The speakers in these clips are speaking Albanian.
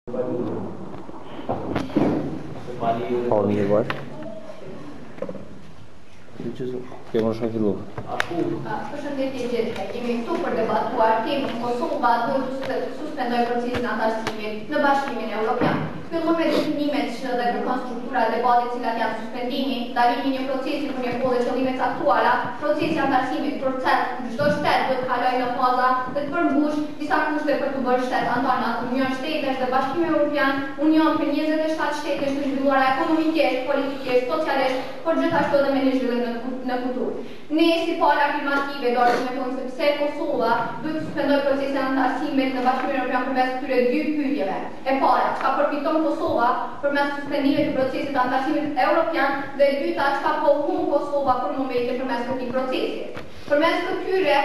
Po, mirë bërë. Kemë në shumë fillu. Përshëndetje gjithë, jemi këtu për debatuar temën Kosova duhet të suspendoj procesin antarësimit në Bashkimin Evropian. Fillon me definimet që dhe kërkon struktura e debatit cilat janë suspendimi, dalimi një procesi për një kohë dhe qëllime caktuara, procesi antarësimit proces çdo shtet duhet kalojë në faza dhe të përmbush disa kushte për të bërë shtet antar në Union Shtetesh dhe Bashkimi Evropian, Union për 27 shtetesh të zhvilluara ekonomikisht, politikisht, socialisht, por gjithashtu edhe me një zhvillim në kulturë. Ne si pala afirmative do të thonë se pse Kosova duhet të suspendojë procesin antarësimit në Bashkimin Evropian përmes këtyre dy pyetjeve. E para, çka përfiton Kosova përmes suspendimit të procesit të antarësimit evropian dhe e dyta, çka po humb Kosova për momentin përmes këtij procesi. Përmes këtyre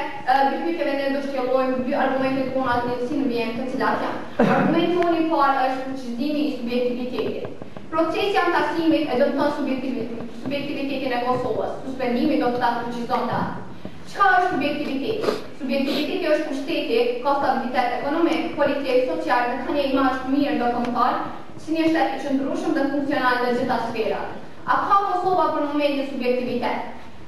dy pyetjeve ne do të shqyrtojmë dy argumente tona si në vjen të cilat janë. Argumenti i parë është fuqizimi i subjektivitetit. Procesi antarësimit e do të thonë subjektivitetin e Kosovës. Suspendimi do të ta fuqizonte atë. Çka është subjektiviteti? Subjektiviteti është pushteti, ka stabilitet ekonomik, politik, social dhe ka një imazh të mirë ndërkombëtar, si një shtet i qëndrueshëm dhe funksional në gjitha sferat. A ka Kosova për momentin subjektivitet?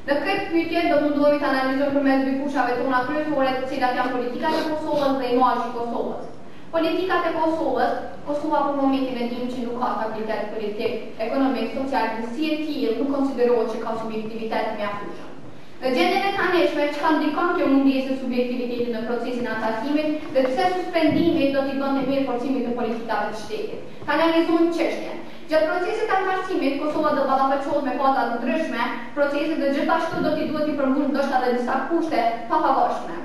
Në këtë pyetje do mundohemi të analizojmë përmes dy fushave tona kryesore, të cilat janë politikat e Kosovës dhe imazhi i Kosovës. Politikat e Kosovës, Kosova për momentin e dim që nuk ka stabilitet politik, ekonomik, social dhe si e tillë nuk konsiderohet që ka subjektivitet mjaftueshëm. Në gjendjen e tanishme, çka ndikon kjo mungesë e subjektivitetit në procesin e antarësimit dhe pse suspendimi do t'i bënte mirë forcimit të politikave të shtetit. Ka analizuar çështjen. Gjatë procesit të antarësimit, Kosova do ballafaqohet me faza të ndryshme, procesi dhe gjithashtu do t'i duhet t'i përmbushë ndoshta edhe disa kushte pa pavarshme.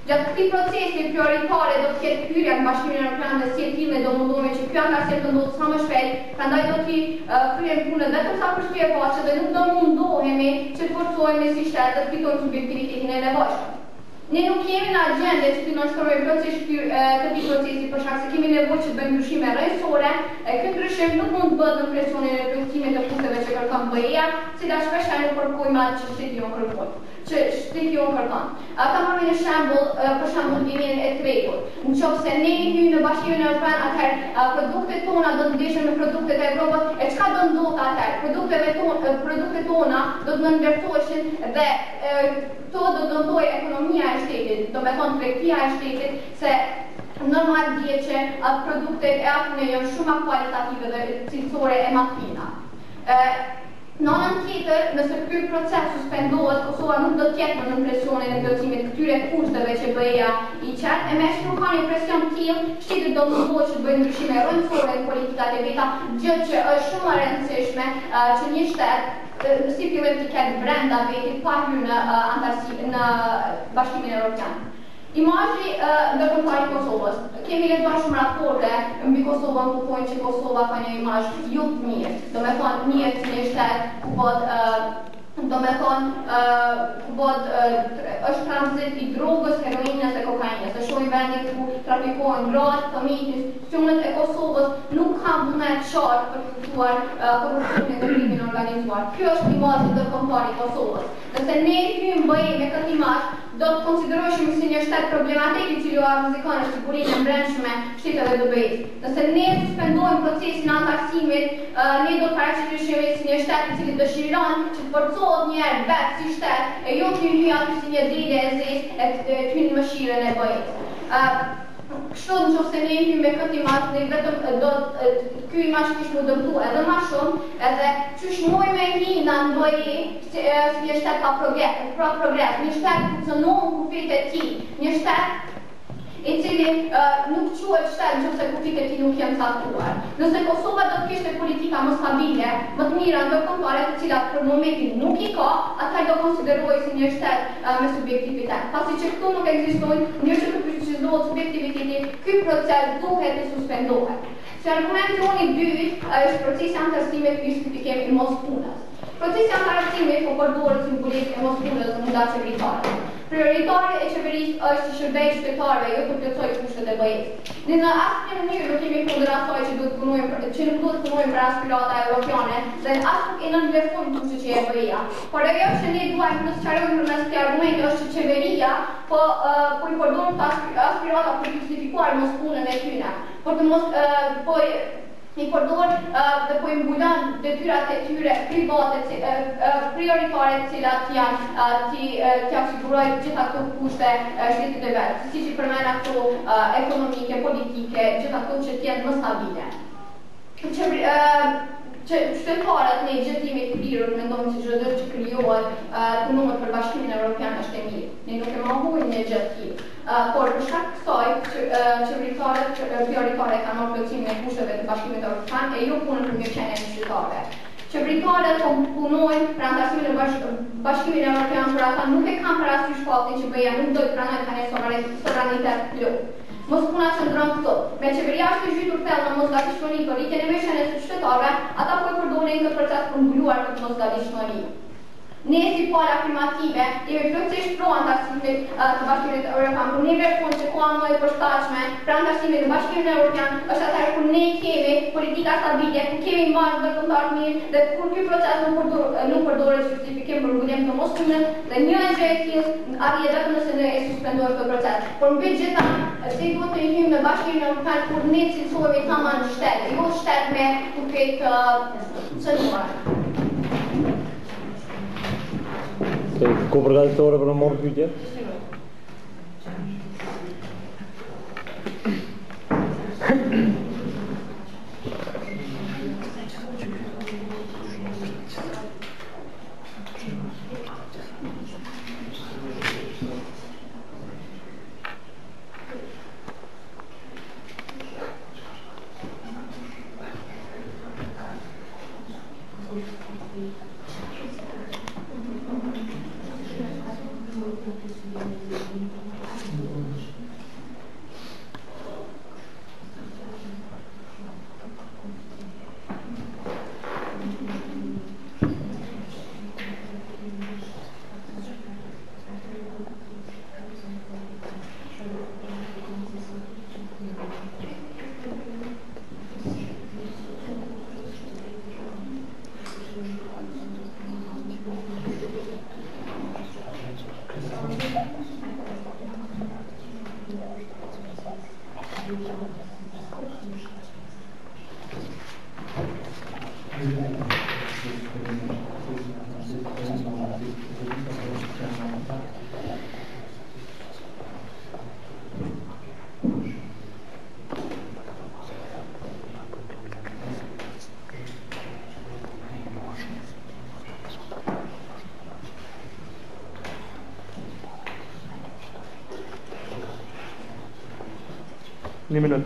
Gjatë këtij procesi prioritare do të ketë hyrja në Bashkimin Evropian dhe si e tillë do mundohemi që ky antarësim të ndodhë sa më shpejt, prandaj do t'i kryejmë punën vetëm sa për shtyje paçe dhe nuk do mundohemi që të forcohemi si shtet të fitojmë subjektivitetin e nevojshëm. Ne nuk jemi në agjende që të nënshtrojmë këtij procesi për shkak se kemi nevojë që të bëjmë ndryshime rrethore. Ky ndryshim nuk mund të bëhet në presionin e respektimit të kushtet që kërkon BE-ja, cilat shpesh nuk përkojnë atë që shteti jon kërkon. Ata marrin një shembull, për shembull vinin e tregut. Nëse ne hyjmë në Bashkimin Evropian, atëherë produktet tona do të ndeshen me produktet e Evropës, e çka do ndodhte atëherë? Produktet tona do të ndërtoheshin dhe to do të ndodhej ekonomia e shtetit, do të thonë tregtia e shtetit, se normal dihet që atë produktet e atyre janë shumë kualitative dhe cilësore e makina. Në anën tjetër, nëse ky proces suspendohet, Kosova nuk do të jetë në presionin e plotësimit këtyre kushteve që BE-ja i qet, e me që nuk ka një presion të tillë, shteti do mundohet që të bëjë ndryshime rrëndësore në politikat e veta, gjë që është shumë e rëndësishme që një shtet si fillim të ketë brenda vetit pa hyrë në antarësim në Bashkimin Evropian. Imazhi ndërkombëtar i Kosovës. Kemi lexuar shumë raporte mbi Kosovën ku thonë që Kosova ka një imazh jo të mirë. Do të thonë një shtet ku është tranzit i drogës, heroinës e kokainës. Të shohim vendin ku trafikohen gratë, fëmijë, institucionet e Kosovës nuk kanë vullnet qartë për të luftuar korrupsionin dhe krimin organizuar. Ky është imazhi ndërkombëtar i Kosovës. Nëse ne hyjmë BE me këtë imazh, do të konsideroheshim si një shtet problematik i cili rrezikon sigurinë e brendshme shteteve të BE-s. Nëse ne suspendojmë procesin e antarësimit, ne do të paraqiteshim si një shtet i cili dëshiron që të forcohet një herë vetë si shtet e jo të hyjë aty si një dele e zezë e të hyjë në mëshirën e BE-s. Kështu nëse ne hyjmë me këtë imazh, ne vetëm do ky imazh kishte u dëmtuar edhe më shumë, edhe çysh mund me hinda në BE si një shtet pa progres, një shtet funksionon kufit e tij, një shtet i cili nuk quhet shtet nëse kufit e tij nuk janë caktuar. Nëse Kosova do të kishte politika më stabile, më të mira ndërkombëtare, të cilat për momentin nuk i ka, atëherë do konsiderohej si një shtet me subjektivitet. Pasi që këtu nuk ekzistojnë mënyrë që të përcaktohet subjektiviteti, ky proces duhet të suspendohet. Si argumenti i dytë është procesi antarësimit i justifikim i mospunës. Procesi antarësimit po përdoret simbolik e mospunës në munda qeveritare. Prioritare e qeverisë është që shërbej qytetarëve, jo të plotësojë kushtet e BE-s. Ne në asnjë mënyrë nuk kemi kundër asaj që nuk duhet të punojmë për aspirata evropiane dhe as nuk e nënvlerësojmë kushtet që e BE-ja. Por ajo që ne duam të sqarojmë përmes këtij argumenti është që qeveria po i përdor aspirata për të justifikuar mospunën e tyre. por të mos i përdor dhe po i mbulon detyrat e tyre private, prioritare të cilat janë t'ja sigurojnë gjitha këto kushte shtetit e vetë, siç i përmend ato ekonomike, politike, gjitha këto që t'jenë më stabile. Qytetarët në gjetimin e lirë mendojnë se çdo që krijohet punohet për Bashkimin Evropian është e mirë. Ne nuk e mohojmë në gjeti. Por për shkak të kësaj, qeveritarët prioritare kanë marrë plotësimin e kushteve të Bashkimit Evropian e jo punën për mirëqenien e qytetarëve. Qeveritarët punojnë për antarësimin e Bashkimit Evropian, por ata nuk e kanë parasysh faktin që BE-ja nuk do të pranojë tani sovranitet plot. Mos puna qëndron këto. Me qeveria është e zhytur thellë në mosgatishmëri për rritjen e mirëqenies së qytetarëve, ata po e përdorin këtë proces për mbuluar këtë mosgatishmëri. Ne si pala afirmative jemi plotësisht pro antarësimit të Bashkimit Evropian, por ne vërtetoj që ka më e përshtatshme për antarësimin të Bashkimit Evropian është atëherë kur ne kemi politika stabile, kur kemi marrë ndërkombëtar të mirë dhe kur ky proces nuk përdoret justifikim për mbullim të mospunës dhe një gjë e tillë arrihet vetëm nëse ne e suspendojmë këtë proces. Por mbi gjitha, si duhet të jemi në Bashkimin Evropian kur ne cilësohemi tamam shtet, jo shtet me këtë cënuar. Ko përgatitore për në morë pyetje? Një minut.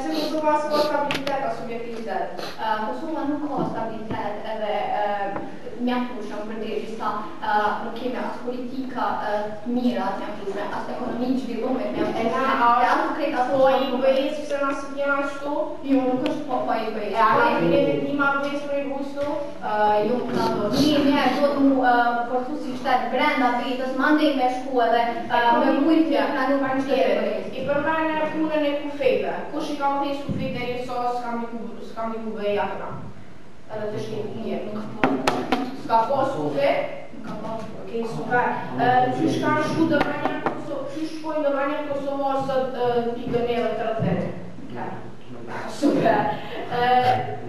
Se non trovasse la stabilità subjektivitet. Kosova nuk ka stabilitet edhe mjaftueshëm përderisa nuk kemi as politika të mira të mjaftueshme, as ekonomi të zhvilluar të mjaftueshme. Po i bëjës pse na së kena ashtu? Jo, nuk është po i bëjës. E a i vendima bëjës për i gustu? Jo, një do të mu forcu si shtetë brenda vetës, mandej me shku edhe me mujtja në nuk për shtetë. I përmene punën e kufejve. Kush i ka thejsh kufejt e njëso s'kam një kufej atëra? Edhe të shkejt një. S'ka pos kufe? Ka pos, okej, super. Qysh ka shku dëmanja qysh shkojnë dëmanja Kosovë sot pikën e dhe të rëthete? Super.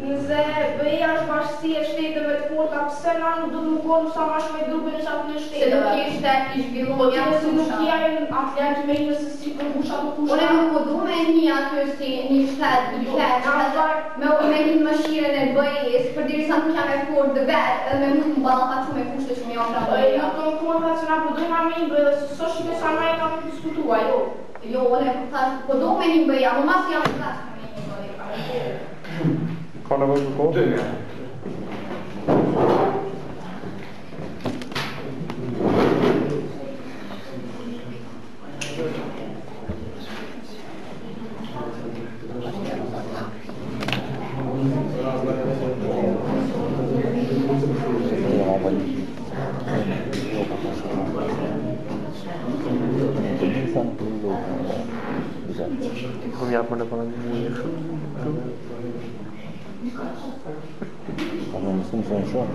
Nëse bëja është bashkësi e shtetëve të forta, pse na nuk do të mungohen sa ma shme grupin e shatë në shtetëve? Se do kishte i zhvilluar janë si nuk jajnë atletë me një se për busha të kushta. Une nuk po du me një aty si një shtet, me një mëshiren e bëjës, për dirisa nuk jam e fort dhe vetë, edhe me mund më ballafaqu me kushte që më jam pra bëjë. Nuk të më kontra që na përdojnë me një bëjë dhe se so shime sa ma e kam diskutua, jo. Jo, une po du me një bëjë, ama mas jam të me një bëjë. Ka në vëzë kohë? Kom jap më në përën një shumë. Ama mësëm se në shumë,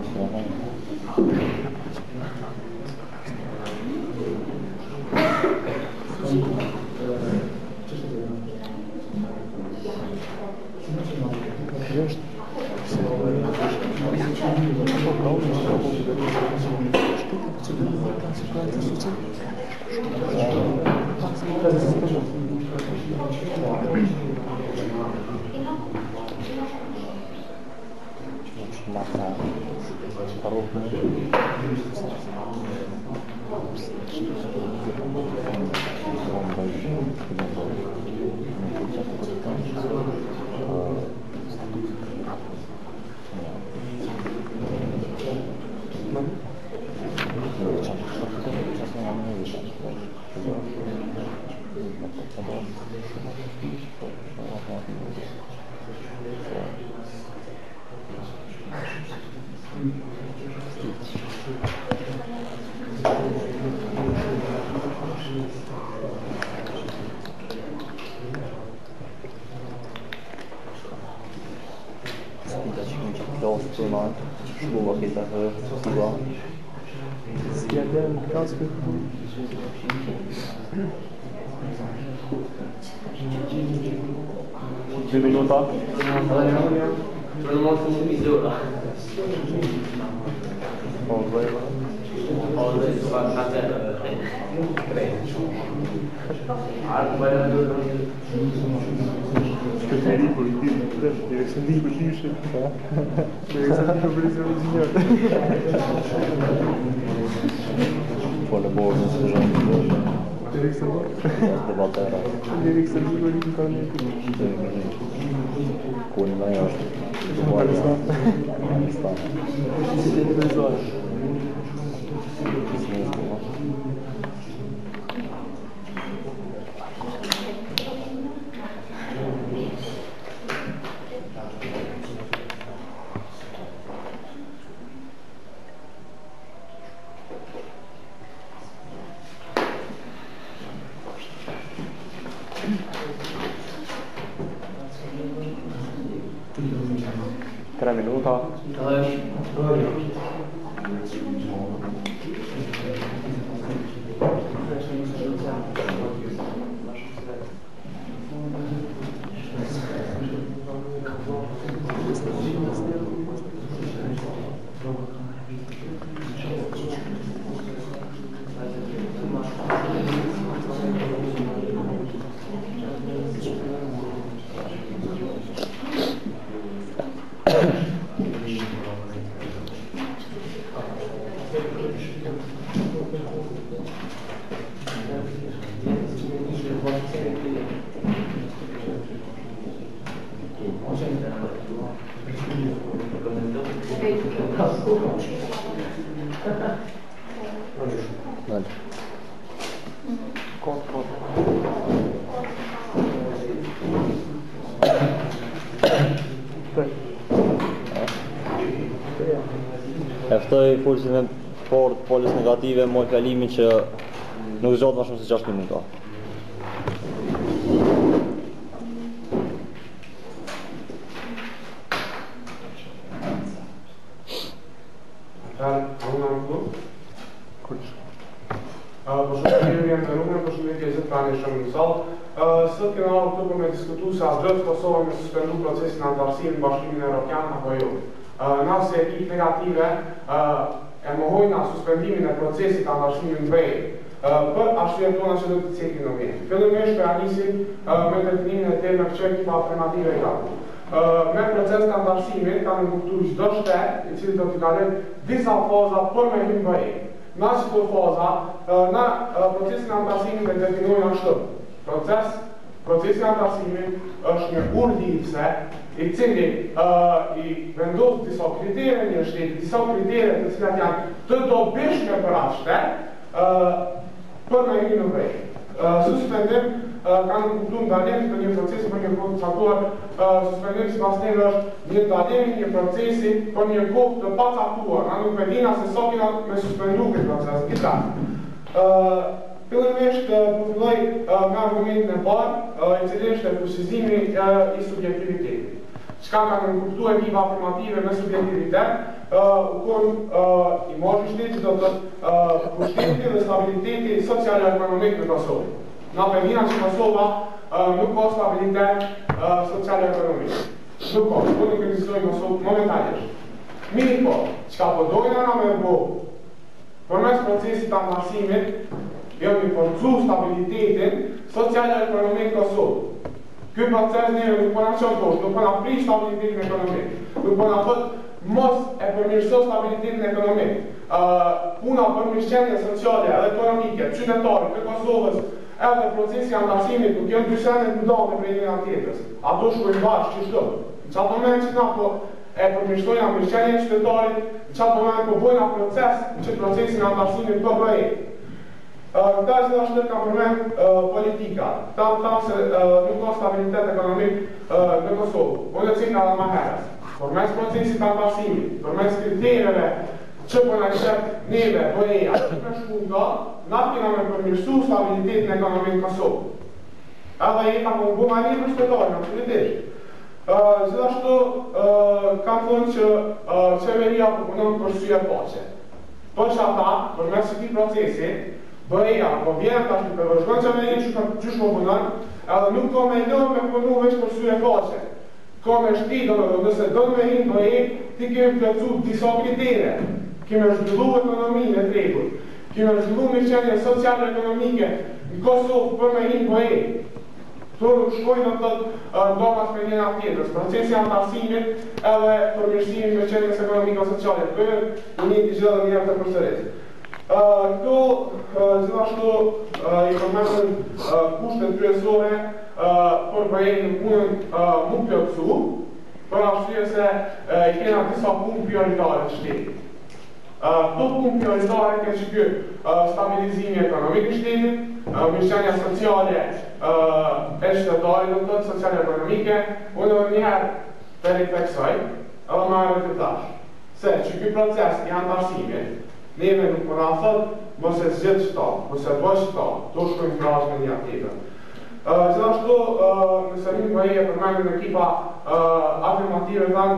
shkuva kita si ba. Si e në klasë Dë minuta? Për në mos në mizura. Po, bëjë. Po, dhe të fa kate krej. Arë bëjë në dërë. Këtë një për i tim, direksën një për tishe. Direksën një për i zinjër. Po në borë nësë të zhëmë të zhëmë. Direksën një? Debatera. Direksën një për i tim ka një për. Kuni me është. Afganistan. Afganistan. Si të një bezarë. Tre minuta. Eftoj pulsin e fort, polës negative, moj fjalimin që nuk zgjatë më shumë se 6 minuta. Përshëndetje të numër, përshëndetje zë prani shumë në salë. Sot kena ardhur këtu për me diskutu se a gjëtë Kosova me suspendu procesin antarësim në Bashkimin Evropian apo jo. Nëse ekip negative e mohojnë suspendimin e procesit antarësimit në vej për arsye tona që do të cekin në vend. Fillimisht për anisim me definimin e termeve që ekipa afirmative e ka. Me proces të antarësimit kanë kuptuar çdo shtet i cili do t'i kalojë disa faza për me hyrë në vej. Në qëto faza, në procesin antarësimit e definojnë ashtu. Procesin antarësimit është një urdhëse i cili i vendos disa kritere një shtet, disa kritere të cilat janë të dobishme për atë shtet për me hyrë në vej. Suspendim kanë kuptuar ndalim të një procesi për një kohë të caktuar. Suspendim sipas tyre është një ndalim një procesi për një kohë të pacaktuar. Na nuk e dina se sa kena me suspendu këtë proces. Gjithashtu. Fillimisht po filloj me argumentin e parë, i cili është fushizimi i subjektivitetit. Çka kanë kuptuar ekipa afirmative me subjektivitet, i imazhi që do të pushteti dhe stabiliteti social-ekonomik në Kosovë. Na përmina që Kosova nuk ka stabilitet social-ekonomik. Nuk ka, nuk ekzistojnë Kosovë momentalisht. Mirë po, çka po dojnë ana me bo, përmes procesit të antarësimit, janë i forcu stabilitetin social-ekonomik Kosovë. Ky proces nuk po na çon poshtë, nuk po na prish stabilitetin ekonomik, nuk po na thot mos e përmirëso stabilitetin ekonomik. Puna për mirëqenie sociale edhe ekonomike, qytetare të Kosovës, edhe procesi antarësimit nuk janë dy sene të ndonjë prej njëra tjetrës. Ato shkojnë bashkë çështo. Në çfarë moment që na po e përmirësojnë mirëqenien e qytetarit, në çfarë moment po bojnë proces që procesin antarësimit po bëjë. Këta gjithashtu ka përmend politika. Ta se nuk ka stabilitet ekonomik në Kosovë. Unë e cita edhe më herët. Përmes procesit antarësimit, përmes kritereve që po na shep neve BE-ja, me shkunda, na kena me përmirësu stabilitetin ekonomik në Kosovë. Edhe jeta po bu ma një për qytetarin, absolutisht. Gjithashtu kanë thonë që qeveria po punon për syje faqe. Për që ata, përmes këtij procesi, BE-ja po vjen tash të vazhdon qeverinë çysh po punon, edhe nuk ka me lënë me punu veç për syje faqe. Ka me shti, nëse do me hinë BE, ti kemi plotsu disa kritere. Kemi zhvillu ekonominë e tregut, kemi zhvillu mirëqenie sociale ekonomike në Kosovë për me hinë BE. Këto nuk shkojnë në ndomas me njëna tjetërës, procesi antarësimit edhe përmirësimi mirëqenies ekonomike sociale. Këto një të gjithë dhe njërë të përsëris. Këto gjithashtu i përmendën kushtet kryesore për BE në punën mu plotsu, për arsye se i kena disa punë prioritare të shtetit. Këto punë prioritare ke që stabilizimi ekonomik i shtetit, mirëqenia sociale e qytetarit, do të thotë sociale ekonomike, unë edhe njëherë të rifleksoj, edhe më arë të tash, se që ky proces i antarësimit, neve nuk më na thot, mos e zgjedh qëta, mos e bëj qëta, to shkojnë krahas me një tjetër. Gjithashtu, nëse një BE e përmendën ekipa afirmative thanë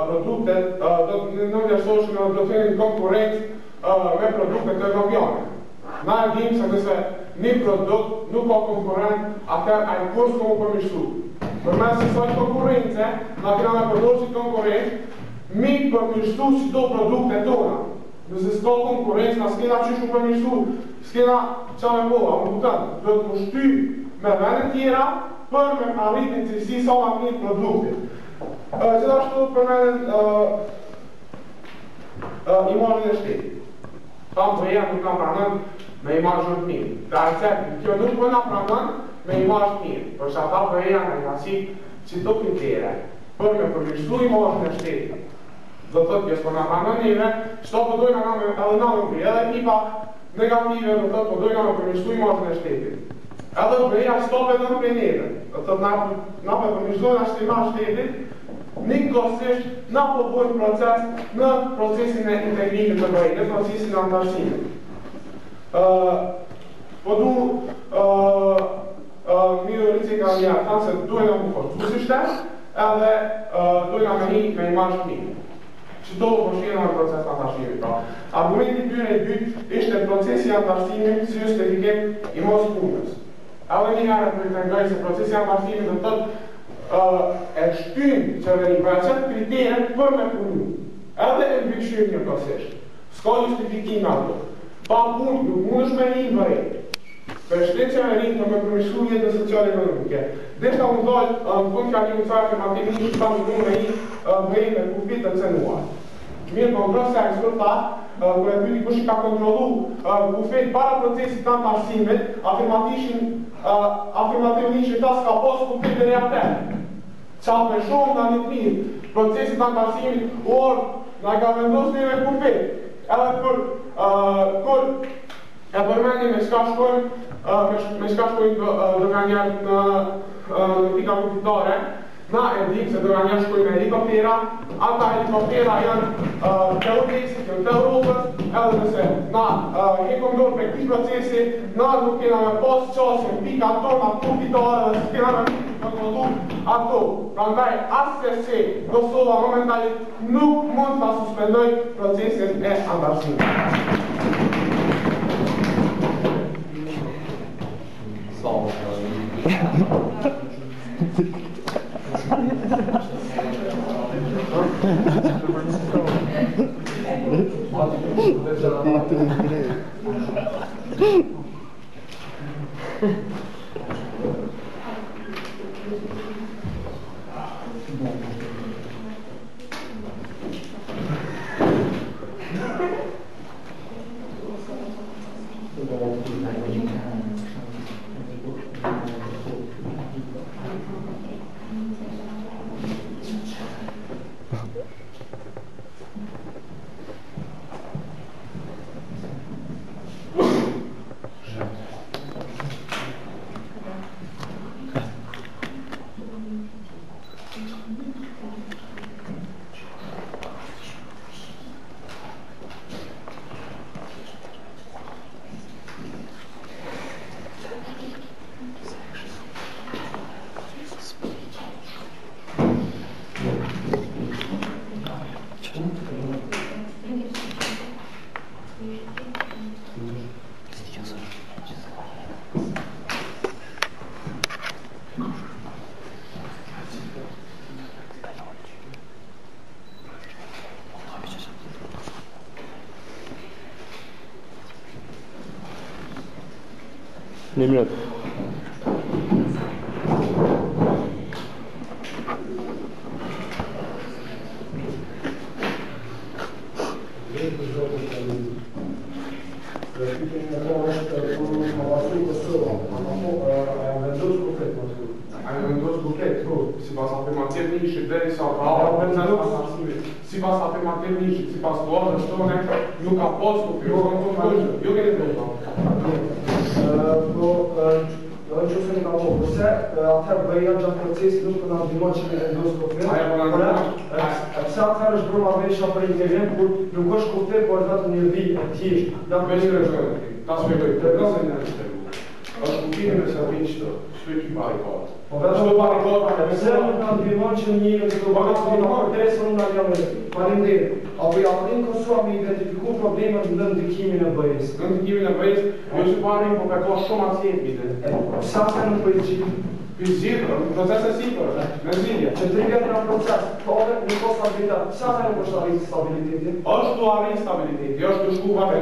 produktet, do të ndërsoshën dhe do të jenë konkurrencë me produktet evropiane. Na e dim se nëse një produkt nuk ka konkurrent, atëherë ai kur s'ka më përmirësu. Përmes kësaj konkurrence, na kena me përdorur si konkurrent, mi përmirësu çdo produkte tona. Nëse s'ka konkurrencë, na s'kena çysh u përmirësu, s'kena çfarë me bëu, apo kupton? Do të ushty me vende tjera për me arritin cilësi sa ma mirë produktit. Gjithashtu përmenden imazhin e shtetit. Tamë BE-ja nuk na pranon me imazhin të mirë. Të arcet, kjo nuk po na pranon me imazh të mirë. Për që ata BE-ja na ka si qito kritere për me përmirësu imazhin e shtetit. do të thotë pjesë po na pranon neve, çto po dojnë na edhe na nuk edhe ekipa negative do të thotë po dojnë na përmirësoj imazhin e shtetit. Edhe bëja stopet në prej neve. Do të thotë na po përmirësojnë ashtu imazh shtetit, nikosisht na po bëjmë proces në procesin e integrimit të BE-s, në procesin e antarësimit. Po du mirë ricika një tanë se duhet në më forcu si shtet, edhe duhet në me imazh mirë. Që do përshkjena në proces të antarësimit. Argumenti tyre i dytë ishte procesi antarësimit si justifikim i mos punës. Edhe një herë të pretendoj se procesi antarësimit do të thotë e shtyn qeverin për qëtë kriterën për me punu. Edhe e mbikëshyr një prosesht. S'ka justifikim ato. Pa punë nuk mundesh me një bëjë. Për shtet qeverin për me përmirësu jetën sociale ekonomike. Dhe shta më dojë në fund ka një mësaj afirmativisht pa më du me i bëjë me kufit të cenuar. Mirë për ndrës se eksperta, kër e pyti kush i ka kontrolu kufit para procesit të antarësimit, afirmativisht ta s'ka pos kufit dhe reatet. Qatë me shumë në një të mirë, procesit të antarësimit, në ka vendos një me kufit. Edhe kur e përmeni me shka shkojnë doganjarët në pika kufitare, na e dik se doganjarët shkojnë me helikoptera, ata helikoptera janë të Europesit, janë të Europës, edhe nëse na hekom dorë për këti procesi, na nuk kena me pas qasin pika tona kufitare dhe s'kena me kontrolu ato. Prandaj, asëse Kosova momentalisht nuk mund të suspendoj procesin e antarësimit. Një minut. Sipas afirmativishit, sipas luajtës tone, nuk ka pas kufit, ju keni dhënë. Në qëse në ka po, përse atër bëja gjatë procesit nuk për në ndimon që në endoskopin, përse atër është bërma vesha për integrim, kur nuk është kufit, por vetë një vi e tjisht. Ta shpegoj, të nëse në është të lu. është kufitën e servit që shtu i barikot. Shtu barikot, përse nuk në ndimon që njërë të barikot në përtesë në nga një falinderit. Apo janë Kosova me identifiku problemet në ndikimin e BE-s. Në ndikimin e BE-s, jo që parin, po përko shumë atë Sa se në për i gjithë? Për i gjithë, në proces e sipër, në zilje. Që 3 vjetë në proces, tore, në ko stabilitet. Sa se në është arrit stabiliteti? është tu arrit stabiliteti, është të shku partë,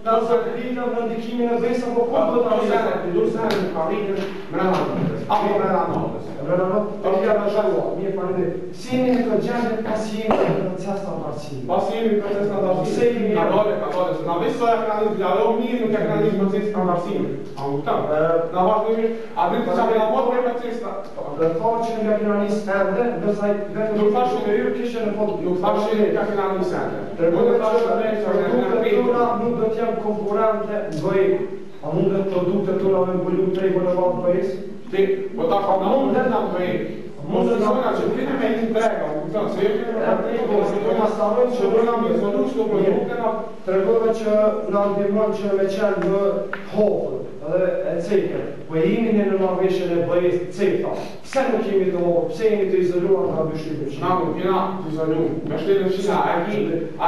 Nëse të rritë në ndikimin e BE-s, apo ku të arrit? Du se në arritën mrena natës. Apo mrena natës. Mirë, faleminderit. Si jeni në këtë gjendje pas jeni në proces standardësimi? Pas jemi në proces standardësimi, ka dole, se na veç soja kanë një dialog mirë, nuk e kanë një proces standardësimi. A kupton? Na vazhdimisht, a ditë çka kena bërë për proces Dhe thonë që nga kena një stende, ndërsa vetëm nuk thashë që ju kishte në fond, nuk thashë që ka kena një sende. Nuk do të jenë konkurrente bëj, a mundet produktet tona me mbulu të rejko në valë bëjës? Ti, po ta ka mundet në bëj. Mos e thonë që ti me një trega, kupton, se jemi në trego, se do na stavojnë që do na mësonu çdo produkte na tregove që na ndihmon që me qenë më hopër edhe e cekër. Po jemi në Norveshën e bëjës cekta. Pse nuk jemi të hopër? Pse jemi të izoluar nga bështime? Na nuk jena të izoluar. Me shtetin Shqina,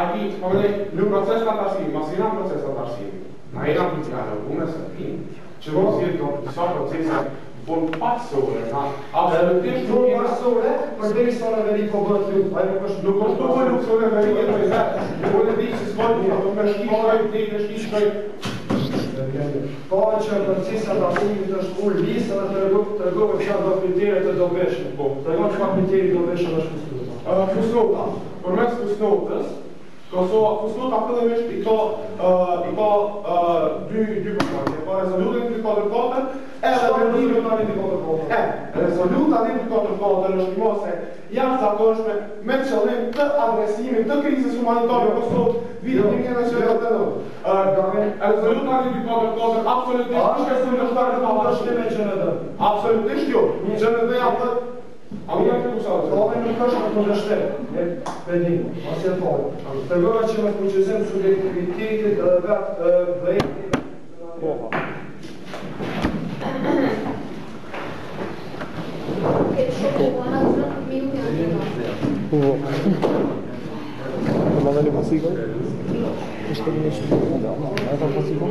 aki, po më në proces të atarësimi, mas jena proces të atarësimi. Na jena të dialogume se pinë, që mos jetë do disa procese por pasore, absolutisht nuk pasore, përderisa në veri po bëhet luft, ai nuk është po luft në veri e vetë. Unë di se s'po me shkishoj. Po që procesa të asimit është ullë lisë dhe tregove që do kriteret të dobeshme. Tregon që ka kriteri dobeshme është fusnota. Fusnota, përmes fusnotës, fusnota fillimisht i ka dy përkatje, po rezolutin 344 rezoluta 344 është mose jashtëzakonshme me qëllim të adresimit të krizës humanitare Kosovë vitin 1999. Rezoluta 344 absolutisht jo. GND-ja thot a unë jam këtu sa Ove nuk është në kundërshtim, me pedim, as e thonë. Tregova që me fuqizim subjektivitetit dhe vetë vërejti koha. Mandali pasivo? Është një shumë. A ka pasivo?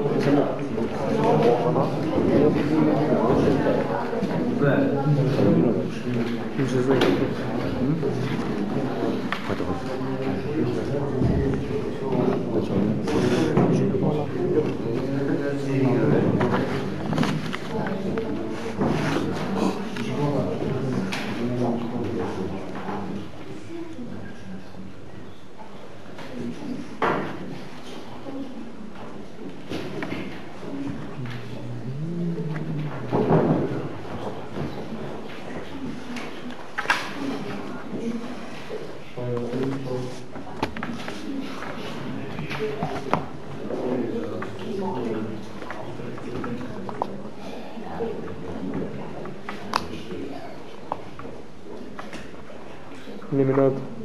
Një minutë.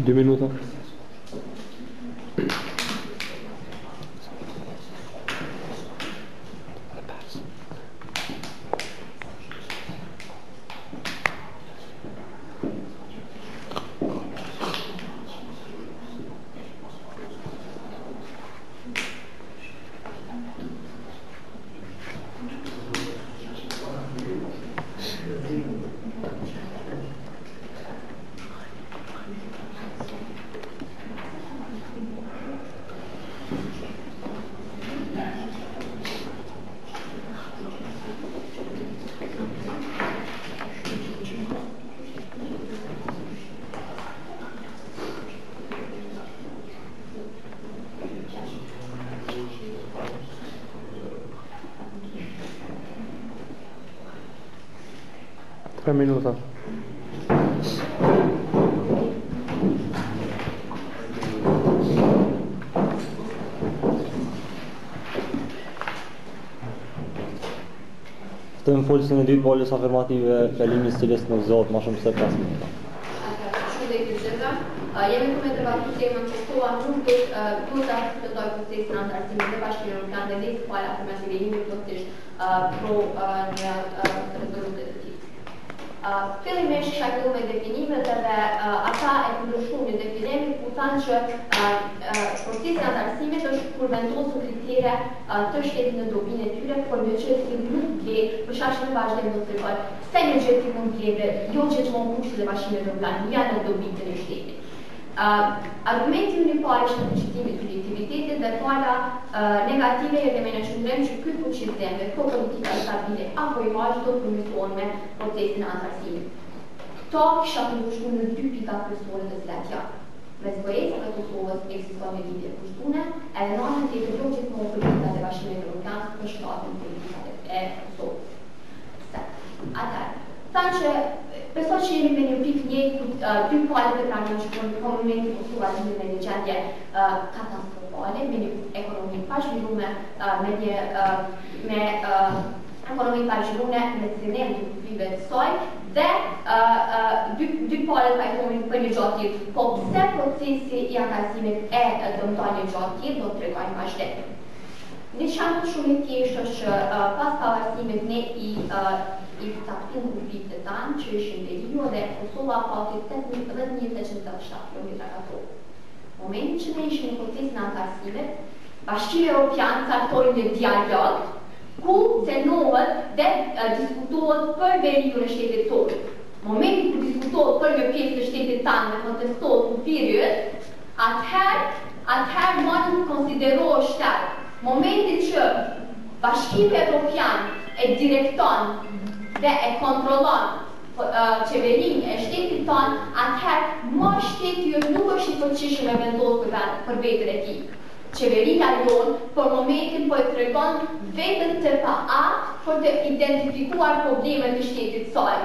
Due minuti. 3 minuta. Të më folës në 2 polës afirmative fjalimis cilës nuk zotë ma shumë se 5 minuta. Shumë dhe i përgjëra. Jemi ku me debatu temën që koha nuk duhet të aktitoj procesin në antarësimin dhe Bashkimin Evropian dhe nisë pala afirmative jemi plotësisht pro një rezolutë të tij. Fillimisht kisha fillu me definimet edhe ata e kundërshtuan një definim ku thanë që procesi i antarësimit është kur vendosur kritere të shtetit në dobinë e tyre, por një gjë që nuk ble, për shkak se në vazhdim do të tregoj se një gjë që mund të ble, jo që gjithmonë kushtet e Bashkimit Evropian janë në dobinë e shtetit. Argumenti unë i parë është në fuqizimin e subjektivitetit dhe pala negative edhe me në qëndrem që ky fuqizim dhe kjo politika stabile apo imazh do të përmirësohen me procesin e antarësimit. Kto kisha kundërshtuar në 2 pika kryesore të cilat janë. Mes BE-s dhe Kosovës ekziston një lidhje kushtune, edhe në anën tjetër jo gjithmonë politikat e Bashkimit Evropian përshtaten politikat e Kosovës. Atëherë, thanë që besoj që jemi me një pikë një ku 2 palët e pranon që në momenti Kosova të me një gjendje katastrofale, me një ekonomi pa zhvillume, me ekonomi pa zhvillume, me cënim të kufive të saj, dhe 2 palët pajtonin për një gjatë tjetër, po pse procesi i antarësimit e dëmton një gjatë tjetër, do të tregojmë vazhdim. Një shembull shumë i thjeshtë është që pas pavarësimit ne i caktuam kufit të tanë që ishin Veriu dhe Kosova pati 10.887 km². Momentin që ne ishim në procesin e antarësimit, Bashkimi Evropian caktoi një dialog ku cenohet dhe diskutohet për veriun e shtetit tonë. Momentin ku diskutohet për një pjesë të shtetit tanë dhe kontestohet kufiriut, atëherë mund konsiderohet shtet. Momentin që Bashkimi Evropian e direkton dhe e kontrollon qeverinë e shtetit tonë, atëherë më shteti nuk është i fuqishëm e vendosur për veten e tij. Qeveria jonë për momentin po e tregon vetën të paaft për të identifikuar problemet e shtetit saj.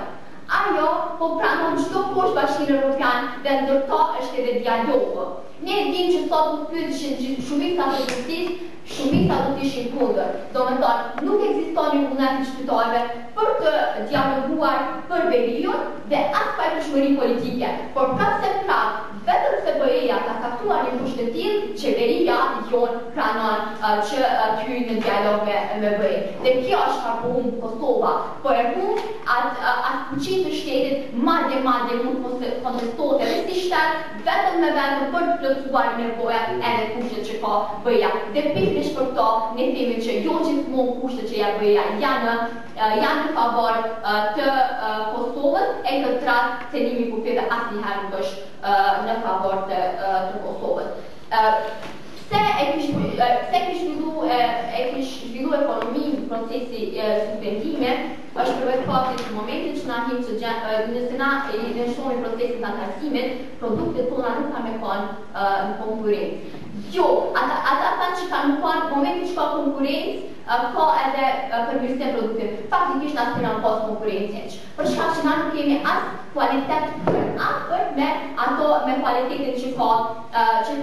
Ajo po pranon çdo poshtë Bashkimin Evropian dhe ndërto është edhe dialogu. Ne e dimë që sot u pyetëshin shumica të opozitës, shumica do të ishin kundër. Domethënë, nuk ekziston një vullnet të qytetarëve për të dialoguar për veriun dhe as pajtueshmëri politike. Por prapse vetëm se BE-ja ka caktuar një kusht të tillë, qeveria jonë pranon që të hyjë në dialog me BE. Dhe kjo është ka punë Kosova, por e punë atë fuqinë të shtetit madje mund të kontestohet edhe si shtet, vetëm me vendën për të plotësuar nevojat edhe kushtet që ka BE-ja. Dhe pikërisht për këto ne themi që jo gjithmonë kushtet që ja BE-ja janë në favor të Kosovës, e këtë rast cenimi kufive asnjëherë nuk është në favor të Kosovës. Pse e kish zhvillu ekonomi në procesi suspendime, është përveç faktit që momentin që na him që nëse na i lëshojmë procesin të antarësimit, produktet tona nuk kanë me qenë në konkurrencë. Jo, ata thanë që kanë qenë momentin që ka konkurrencë, ka edhe përmirësim produktiv. Faktikisht na s'kemi pas konkurrencë. Për shkak që na nuk kemi as kualitet afër me ato me kualitetin që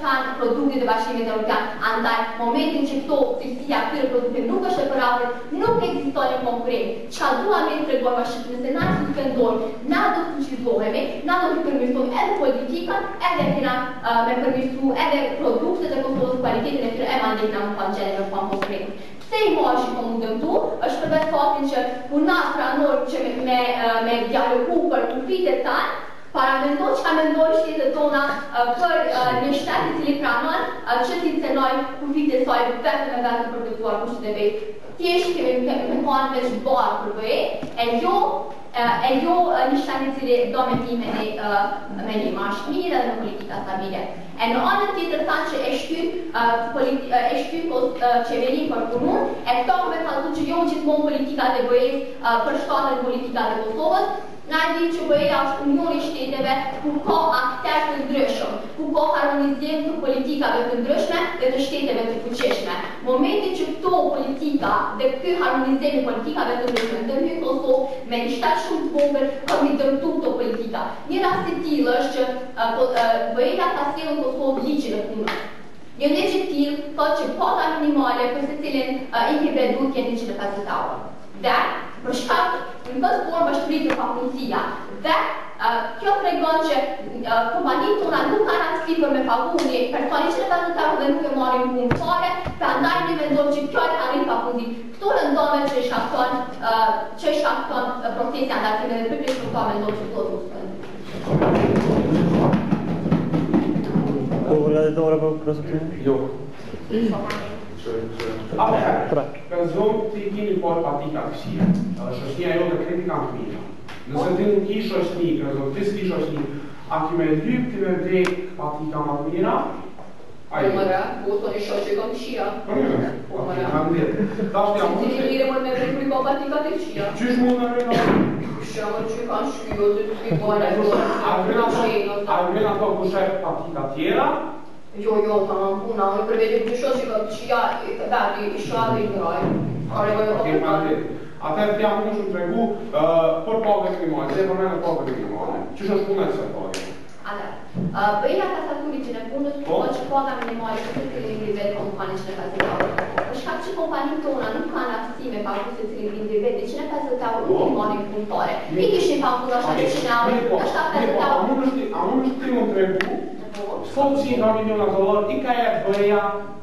kanë produktet e Bashkimit Evropian. Andaj momentin që këto cilësia këtyre produkteve nuk është e përhapur, nuk ekziston një konkurrencë. Çka dua me të tregoj bashkë, nëse na suspendojmë, na do të fuqizohemi, na do të përmirësojmë edhe politikën, edhe kena me përmirësu edhe produktet e Kosovës, kualitetin e tyre e mandej na më kanë gjendje në konkurrencë. Se i moshi po mund dëmtu, është përveç faktin që puna pranor që me dialogu për kufitet tanë, paramendoj që ka mendoj shtetet tona për një shtet i cili pranon që t'i cenoj kufitet saj vetëm për të tuar kushtet e vetë. Thjesht kemi me kanë veç barë për BE, e jo një shtet i cili do me ti me një marsh mirë dhe në politika stabile. E në anën tjetër thanë që e shtyp qeverin për punun, e këto me kalzu që jo gjithmonë politikat e BE-s përshtaten politikat e Kosovës, Na e di që BE-ja është unioni i shteteve ku ka aktorë të ndryshëm, ku ka harmonizim të politikave të ndryshme dhe të shteteve të fuqishme. Momenti që këto politika dhe ky harmonizim i politikave të ndryshme ndërhyjnë në Kosovë me një shtat shumë të vogël ka mi dëmtu këto politika. Një rast i tillë është që BE-ja ka sjellë në Kosovë ligjin e punës. Një ligj i tillë thotë që pata minimale për secilin individ duhet të jetë 150 euro. Dhe për shkak në këtë formë është pritur papunësia. Dhe kjo tregon që kompanitë tona nuk kanë aftësi për me pagu një personi 150 euro dhe nuk e marrin punë fare, prandaj ne mendojmë që kjo e arrin papunësi. Këto rëndome që i shkakton procesi andartimi dhe përpjesë për ta mendojmë që këto nuk bëhen. Organizatore për prosesin? Jo. Për zonë të i kini por patika kësia, shoshnia jo dhe kreti kam të mira. Nëse ti nuk i shoshni, në zonë të s'ki shoshni, a ki me lyp të me vek patika ma të mira? Po mëra, po të një shoshë kom qia. Po mëra, po mëra. Që ti mire mërë me vek ka patika të qia. Qysh mund në rejnë? Shumë që kanë shkjo të të figore. A vjen ato kushe patika tjera? Jo, ta më puna, në përvejtë të shoshë ka të qia, i shuadë i nëraj. Atër t'ja më shumë të regu për pake krimale, dhe për mene pake krimale. Qysh është punë e se pake? BE-ja ka statuar ligjin e punës, po që paga minimale për secilin individ kompani 150 euro. Për shkak që kompanitë tona nuk kanë aftësi me pagu secilin individ 150 euro nuk i marrin punëtore. I kishin pagu është 100 euro, është 50 euro. A mund është ti më të regu? $100 miliona i ka jetë BE-ja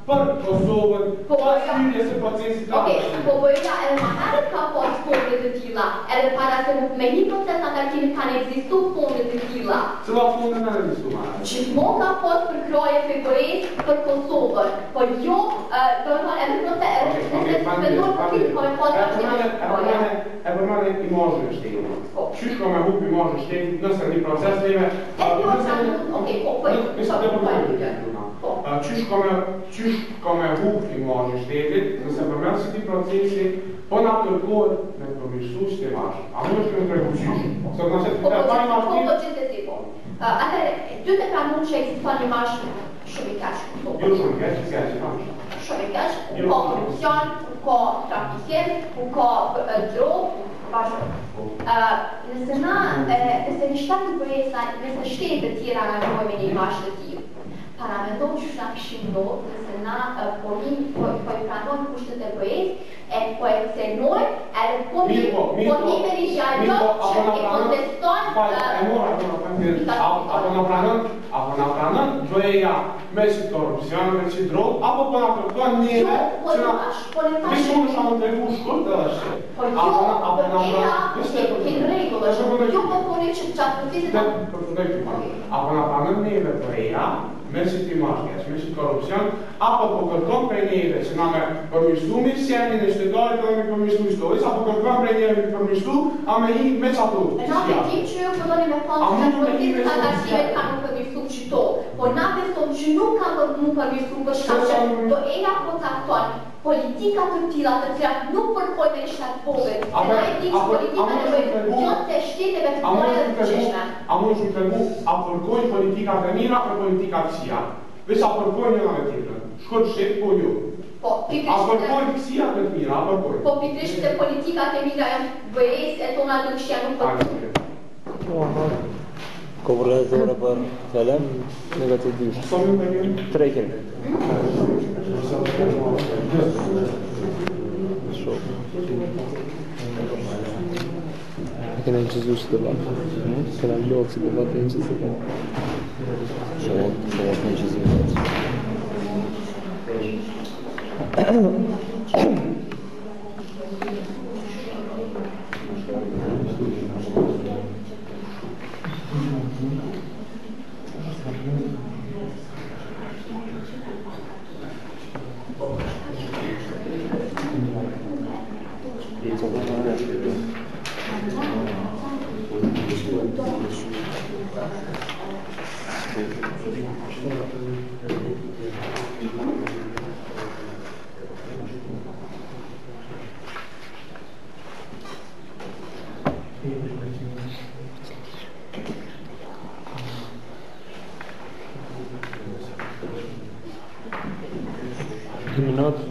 për Kosovën, pas hyrjes së procesit të antarësimit. Po BE-ja edhe më herët ka pas fonde të tilla, edhe para se me një proces antarësimit kanë ekzistu fonde të tilla. Cila fonde në ekzistu ma? Gjithmonë ka pas për kroje FBE për Kosovën, po jo, edhe proces, e përmane imazhën e shtetit. Qysh ka me hup imazhën e shtetit nëse një proces neve... Qysh ka me hup imazhën e shtetit nëse përmene si ti procesi po nga kërkohet me përmirësu që të imazhën. A më është me të regu qysh? Se nëse të pa imazhën... Atëre, ty të pranon që ekziston imazh shumë i keq. Jo shumë i keq, si keq i imazh. Shumë i keq, ku ka korupcion, ku ka trafikim, ku ka drogë, vazhdo. Nëse një shtat të BE-sa, nëse shtetet të tjera nga nevojme një imazh të tillë, paramendojmë që na kishim ndodhur nëse na po i pranojmë kushtet e BE-s e po e cenojmë edhe po i verifikojmë që e konteston apo na pranon BE-ja me si korupcion, me si drogë, apo po na kërkon neve që na vish mund është amë të regu shkurt edhe shqe. Po jo, BE-ja i rregull është, jo po poni që qatë procesit apo na pranon neve BE-ja me si t'imazhkesh, me si korupcion, apo po kërkon prej neve që na me përmirësu mirësjenin e shtetarit edhe me përmirësu historisë, apo kërkon prej neve me përmirësu, a me hi me qatu. E na betim që ju përdoni me thonë që në politika të arsimet ka nuk përmirësu qito, po na besom që nuk ka nuk përmirësu për shkak që do eja po cakton politika të tilla të cilat nuk përkojnë me një shtat vogël. Se na e di që politika nevojnë të shteteve të tjera dhe të fuqishme. A mund shumë të regu, a përkojnë politikat e mira për politikat kësia? Veç a përkojnë njëna me tjetërën? Shkot shtet, po jo. A përkojnë kësia me të mira, a përkojnë? Po pikrisht të politikat e mira janë BE-s e tona të këshja nuk përkojnë. Ko organizatore për fjallem? Negativ dysh. 3 kemi. E kena në qëzu që të batë. Kena në lokë që të batë e në qëzu të batë. Shumë të në qëzu 2 minutë.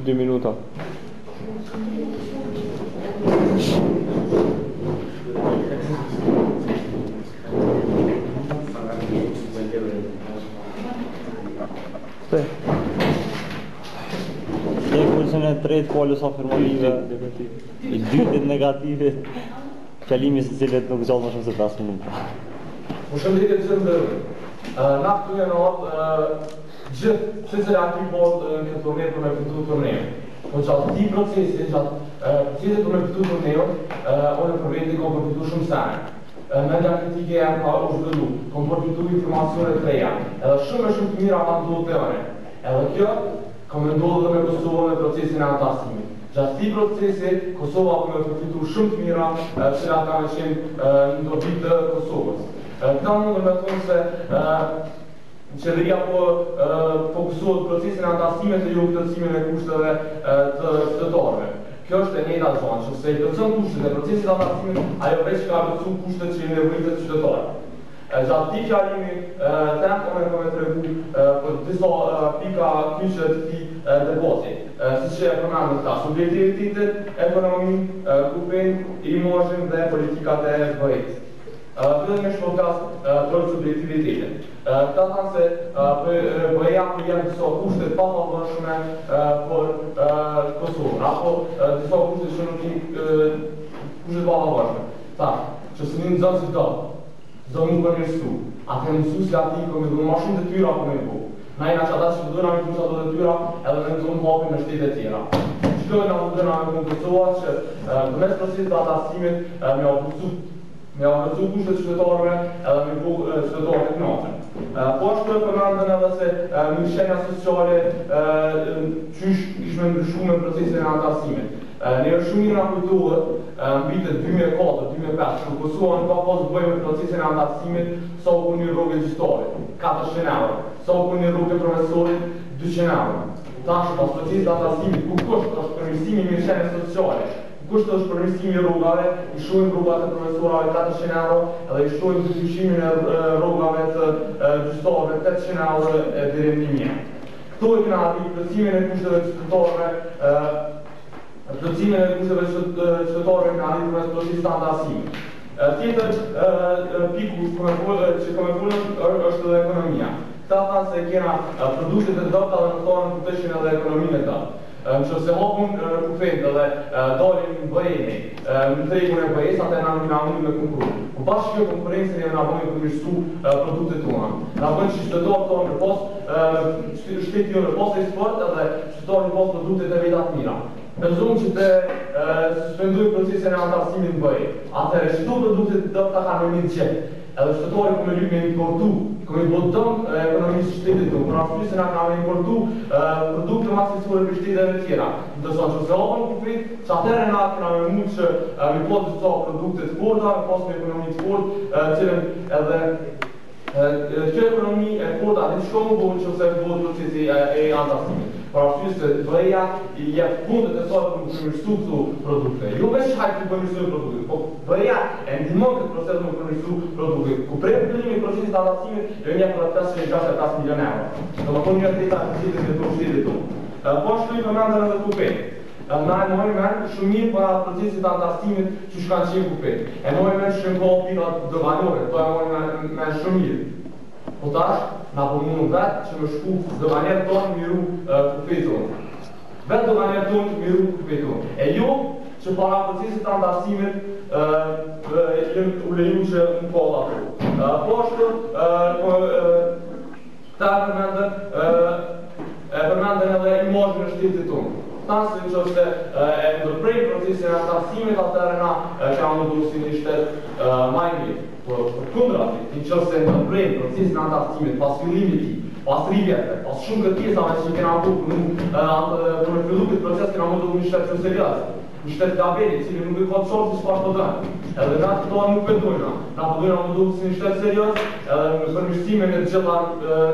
Due minuta. Pozicionin e tretë folës afirmative, i dytit negative, fjalimi së cilet nuk zgjodh më shumë se 5 minuta. Përshëndetje të nderuar. Na këtu në orë gjithë secili aty po në këtë turne për me fitu turneun. Po gjatë këtij procesi, gjatë procesit për me fitu turneun, unë për veti kom përfitu shumë sene. Mendja kritike janë pa u zhvillu, kom përfitu informacione të reja, edhe shumë të mira pa ndodhë të ore. Edhe kjo, kom ndodhë dhe me Kosovën në procesin e antarësimit. Gjatë këtij procesi, Kosova po me përfitu shumë të mira që ata me qenë në dobi të Kosovës. Këta mundër me thonë se qeveria po fokusohet procesin e antarësimit e jo plotësimin e kushteve të qytetarëve. Kjo është e njëjta zonë, që se i plotëson kushtet e procesit të antarësimit, ajo veç ka plotësuar kushtet që i nevojitet qytetarëve. Gjatë këtij fjalimi tem unë po me tregu për disa pika kyçe të këtij debati. Siç e përmendëm këta, subjektivitetet, ekonomi, kupim, imazhin dhe politikat e BE-s. Këtë me shpërkas për subjektivitetin. Ta thanë se BE-ja për janë disa kushtet pa pavarshme për Kosovën, apo disa kushtet që nuk i kushtet pa pavarshme. Thanë, që së një zonë si do, zonë nuk përmirësu, atë mësu si ati këmë dhe ma shumë të tyra për me bu. Na jena që ata që përdojna me kushtet të tyra edhe me zonë hapin në shtetet tjera. Qëto në përdojna me Kosova që përmes procesit të antarësimit me avërcu kushtet qytetarëve edhe me bu qytetarëve të knaqen. Po ashtu e përmendën edhe se mirëqenia sociale qysh ishme ndryshu me procesin e antarësimit. Ne është shumë mirë kujtohet në vitet 2004-2005, që Kosova nuk ka pas bëjë me procesin e antarësimit sa u një rrugë gjyqtare, 400 euro, sa u një rrugë profesorit, 200 euro. Tash pas procesit e antarësimit, ku kusht është përmirësimi mirëqenie sociale, kusht është përmirësimi rrugave, i shohim rrugat e profesorave 400 euro, edhe i shohim ndryshimin e rrugave të gjyqtarëve 800 euro deri në 1000. Kto e kena arrit plotësimin e kushteve qytetarëve, plotësimin e kushteve qytetarëve nga arrit përmes procesit të antarësimit. Tjetër piku që komentuar është edhe ekonomia. Këta thanë se kena produktet e dopta dhe në thonë kupteshin edhe ekonominë e ta. Nëse hapun kufet edhe dalin BE-ni në tregun e BE-s, atë na mundi me konkuru. Po pas kjo konkurencën e na bën të përmirësu produktet tona. Na bën që qytetarët tonë në pas shteti jonë pas eksport edhe qytetarët në pas produktet e veta të mira. Besojmë që të suspendojë procesin e antarësimit në BE. Atëherë çdo produktet do ta kanë një gjë. Edhe qytetarët po me lyp me importu, me botëm ekonomisë shtetit tonë, për arsye se na kanë importu produkte maksisore për shtetet e tjera. Do të thonë që se hapën kufit, që atëherë na kena me mund që me pas disa produkte të forta, me pas me ekonomi të fortë, cilën edhe kjo ekonomi e forta dhe shkomu bëhën që se bëhën procesi e antarësimit. Për arsye se BE-ja i jep fundet e saj për të përmirësuar këto produkte. Jo veç hajt të përmirësojë produktet, po BE-ja e ndihmon këtë proces me përmirësuar produktet. Ku prej fillimi i procesit të antarësimit, jo një për 565 milion euro. Domethënë një drejta e cilës e do shtetit tonë. Po ashtu i përmendën edhe kupet. Na e mojnë mend shumë mirë para procesit të antarësimit që shkanë qenë kupet. E mojnë mend shumë po pirat dëvanore, to e mojnë mend shumë mirë. Po tash, na po mundën vetë që me shku dëvanjerë tonë miru kupeton. Vetë do kanë jeton me rrugë kupetun. E jo që para procesit të antarësimit u leju që në kolla ato. Po ashtu, ta përmendën edhe imazhin e shtetit tonë. Tanë se që është e ndërprej procesin e antarësimit, atëherë na që anë mundu si një shtet ma i mirë. Për kundra ti, që se ndërprej procesin e antarësimit, pas fillimit ti, pas 3 vjetë, pas shumë kërkesave që kena për me fillu këtë proces, kena mundu një shtet që serios. Një shtet gaberi, cili nuk e ka të shorë si shpash të dënë. Edhe na të toa nuk përdojna. Na përdojna mundu si një shtet serios, edhe në përmishtimin e gjitha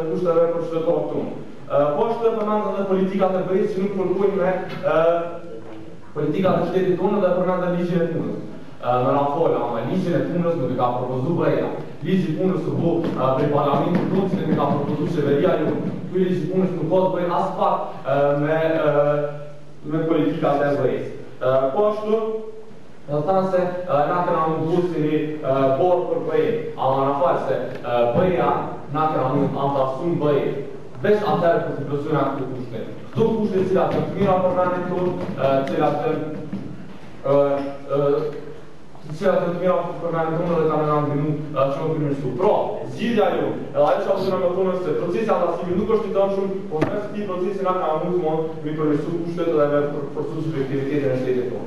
kushteve për qytetarë tonë. Po është të përmendën dhe politikat e bëjës që nuk përkujnë me politikat e shtetit tonë dhe përmendën ligjin e punës. Në rafola, ama ligjin e punës nuk e ka propozu bëja. Ligji i punës të bu prej parlamentit tonë që nuk e ka propozu qeveria ju. Ky ligji i punës nuk ka të bëjë as pak me politikat e bëjës. Po ashtu, dhe thanë se na këna mundu si një borë për bëjë, ama në falë se bëja na këna mundu antarësun bëjë. Veç atërë për të plësuna këtë kushtet. Këto kushtet cilat të mira për menin tonë, cilat të mira për menin tonë dhe ka me në ndinu që më përmirësu. Pra, zgjidhja jo, edhe ajo që apësuna me tonë se procesi antarësimi nuk është i dënë shumë, por në këti procesi nga ka mund të mi përmirësu kushtet dhe me përsu subjektivitetin e shtetit tonë.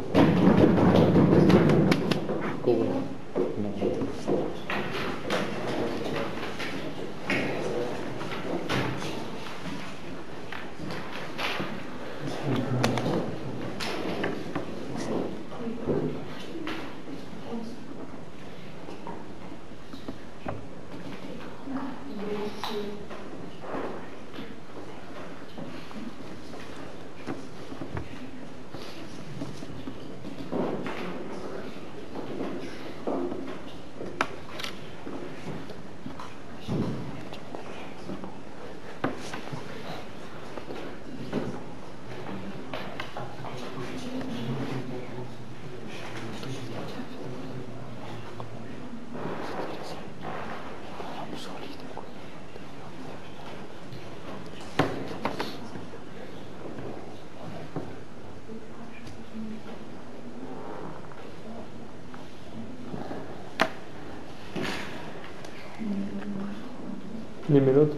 Një minut.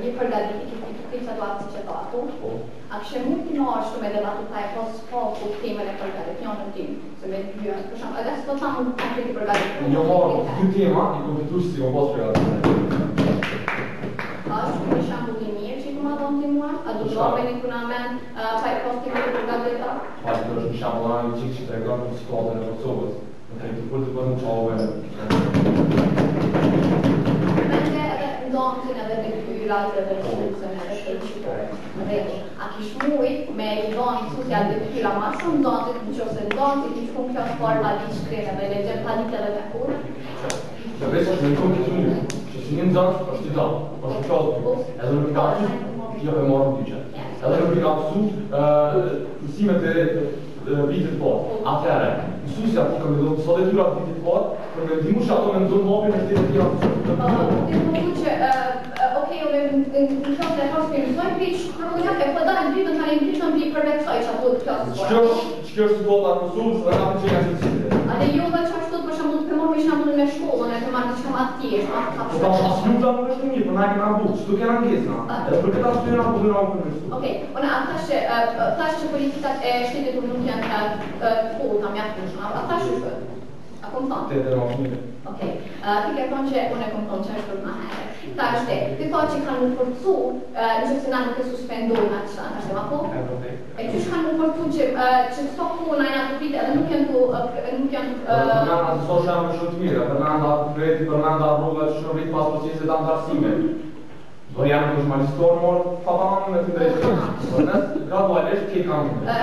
Një përgatitit këtë situatë që ka atu, a kështë mund të marrë shumë edhe batu taj pas faku temën e përgatitjonën tim, se me të bjën, për shumë, edhe së të thamë në konkreti përgatitjonën. Një marrë, dy tema, i kompetush si më pas përgatitjonën. A është një shambull i mirë që i këma dhëmë të mua, a du dobe një kuna men taj pas temën e përgatitjonën? Pa, të është një shambull anë një qikë që të regatë në situatën e Kosovës, në të rritë për të përnë qave. Ndonë edhe të këtyrat dhe resursën edhe të qytore. A kish mujt me i ndonë social dhe këtyra ma shumë ndonë të qëse ndonë të kish kun kjo forma di shkrene dhe legjem palit edhe me kur? Që veç është me këmë këtë një, që si një ndonë është i dalë, është qasë, edhe në pika su, jo për morën të dyqe. Edhe në pika su, mësimet e vitit parë, atëherë, mësusja të këmë do të detyrat vitit parë, për me ndimu që ato me ndonë mobin e shtetë tira të okej, në qasë dhe qasë për mësoj, për i shkruja e për dalë dritën të një dritën për i përveksoj që ato të qasë për. Që është situata në Kosovës dhe nga për që nga që të cilë? A dhe jo dhe që ashtu të për shambull të përmor me shambull me shkollën e të marrë të që ma tjesht, ma të kapshë. Po ta asë nuk da më është mirë, për na e këna buqë, që të kena ngesna. Edhe për këta së të jena për në përmërstu. Okej, unë thash që politikat e shtetit u nuk janë të kohë, mjatë pushma, a thash u shë? A kom thonë? Të edhe në ofnire. Okej, ti ke thonë që unë e kom thonë që është për ma herë. Ta është ti thonë që kanë më forcu, në që se na nuk e suspendojnë atë që është ma po? E që kanë më forcu që këto puna janë të pite edhe nuk janë Përmenda të sosha më shumë të mire, përmenda rruga që shumë rritë pas procesit të antarësime. Do janë në është magjistorë morë, pa me të drejtë. Por nësë, gradualisht, ke kanë në.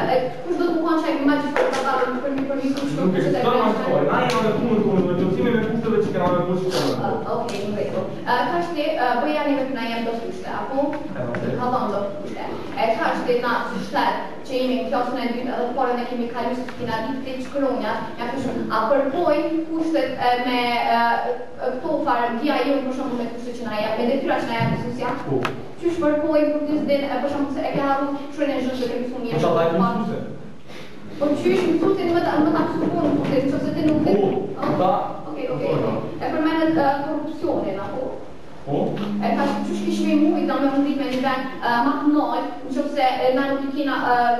Kush do të më konë që e magjistorë të dalë për një kushtë nuk e këtë të magjistorë, na jena me punë me qëtësime me kushtëve që kena me punë që të më. Okej, në vejto. Ka shte, bëja një me këna jenë do kushte, apo? Ka donë do kushte. Ka shte na së shtetë që jemi në klasën e dytë edhe pore ne kemi kalu se kena ditë të shkronjat, ja përshëm, a përpojnë kushtet me këto farë via jo për shumë me kushtet që na jep, me detyra që na jep mësusja? Qysh përpojnë për të zdin, për shumë se e ke haru shrujnë e zhështë dhe kemi su mjetë? Po qysh mësusin më të apsuponë mësusin, që se ti nuk të... Okej. E përmenet korupcionin, apo? E ka qysh kishme i mujt da me mundit me një vend ma të nojt, në qëfë se na nuk i kina,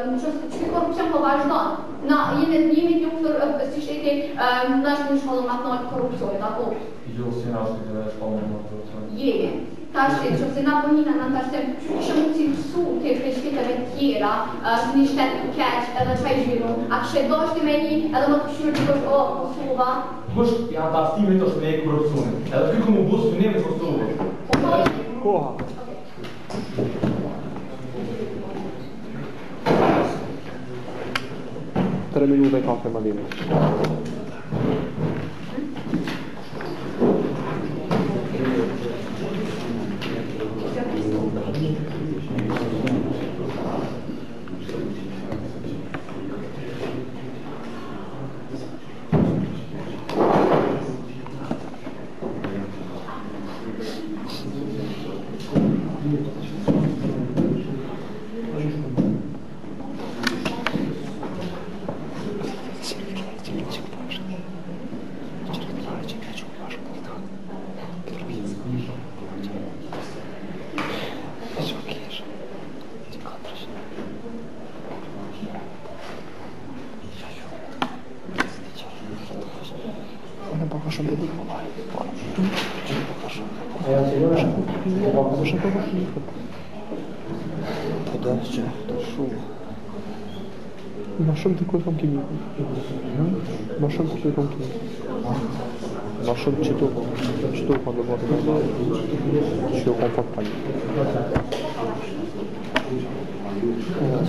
në qëfë se që korupcion po vazhdojnë. Na jemi të njëftër, si shteti, në është në shkollën ma të nojt korupcionit, apo? Jo, si në është të shkollën ma të korupcionit. Jemi. Tash që se na po njëna në tash se që kishë mund si mësu të shteteve tjera, së një shtetë të keq edhe që i zhviru, a kështë doshti me një edhe më të këshurë të kështë Kosova? Kush janë të arstimit është me e korupcionit, edhe ty ku mu busë të një me Kosovë. Koha. 3 minuta i kafe ma dime. Ma shumë të kërë kam kimi. Ma shumë të kërë kam kimi. Ma shumë që tu kam dhe botë nga që jo kam pak pali.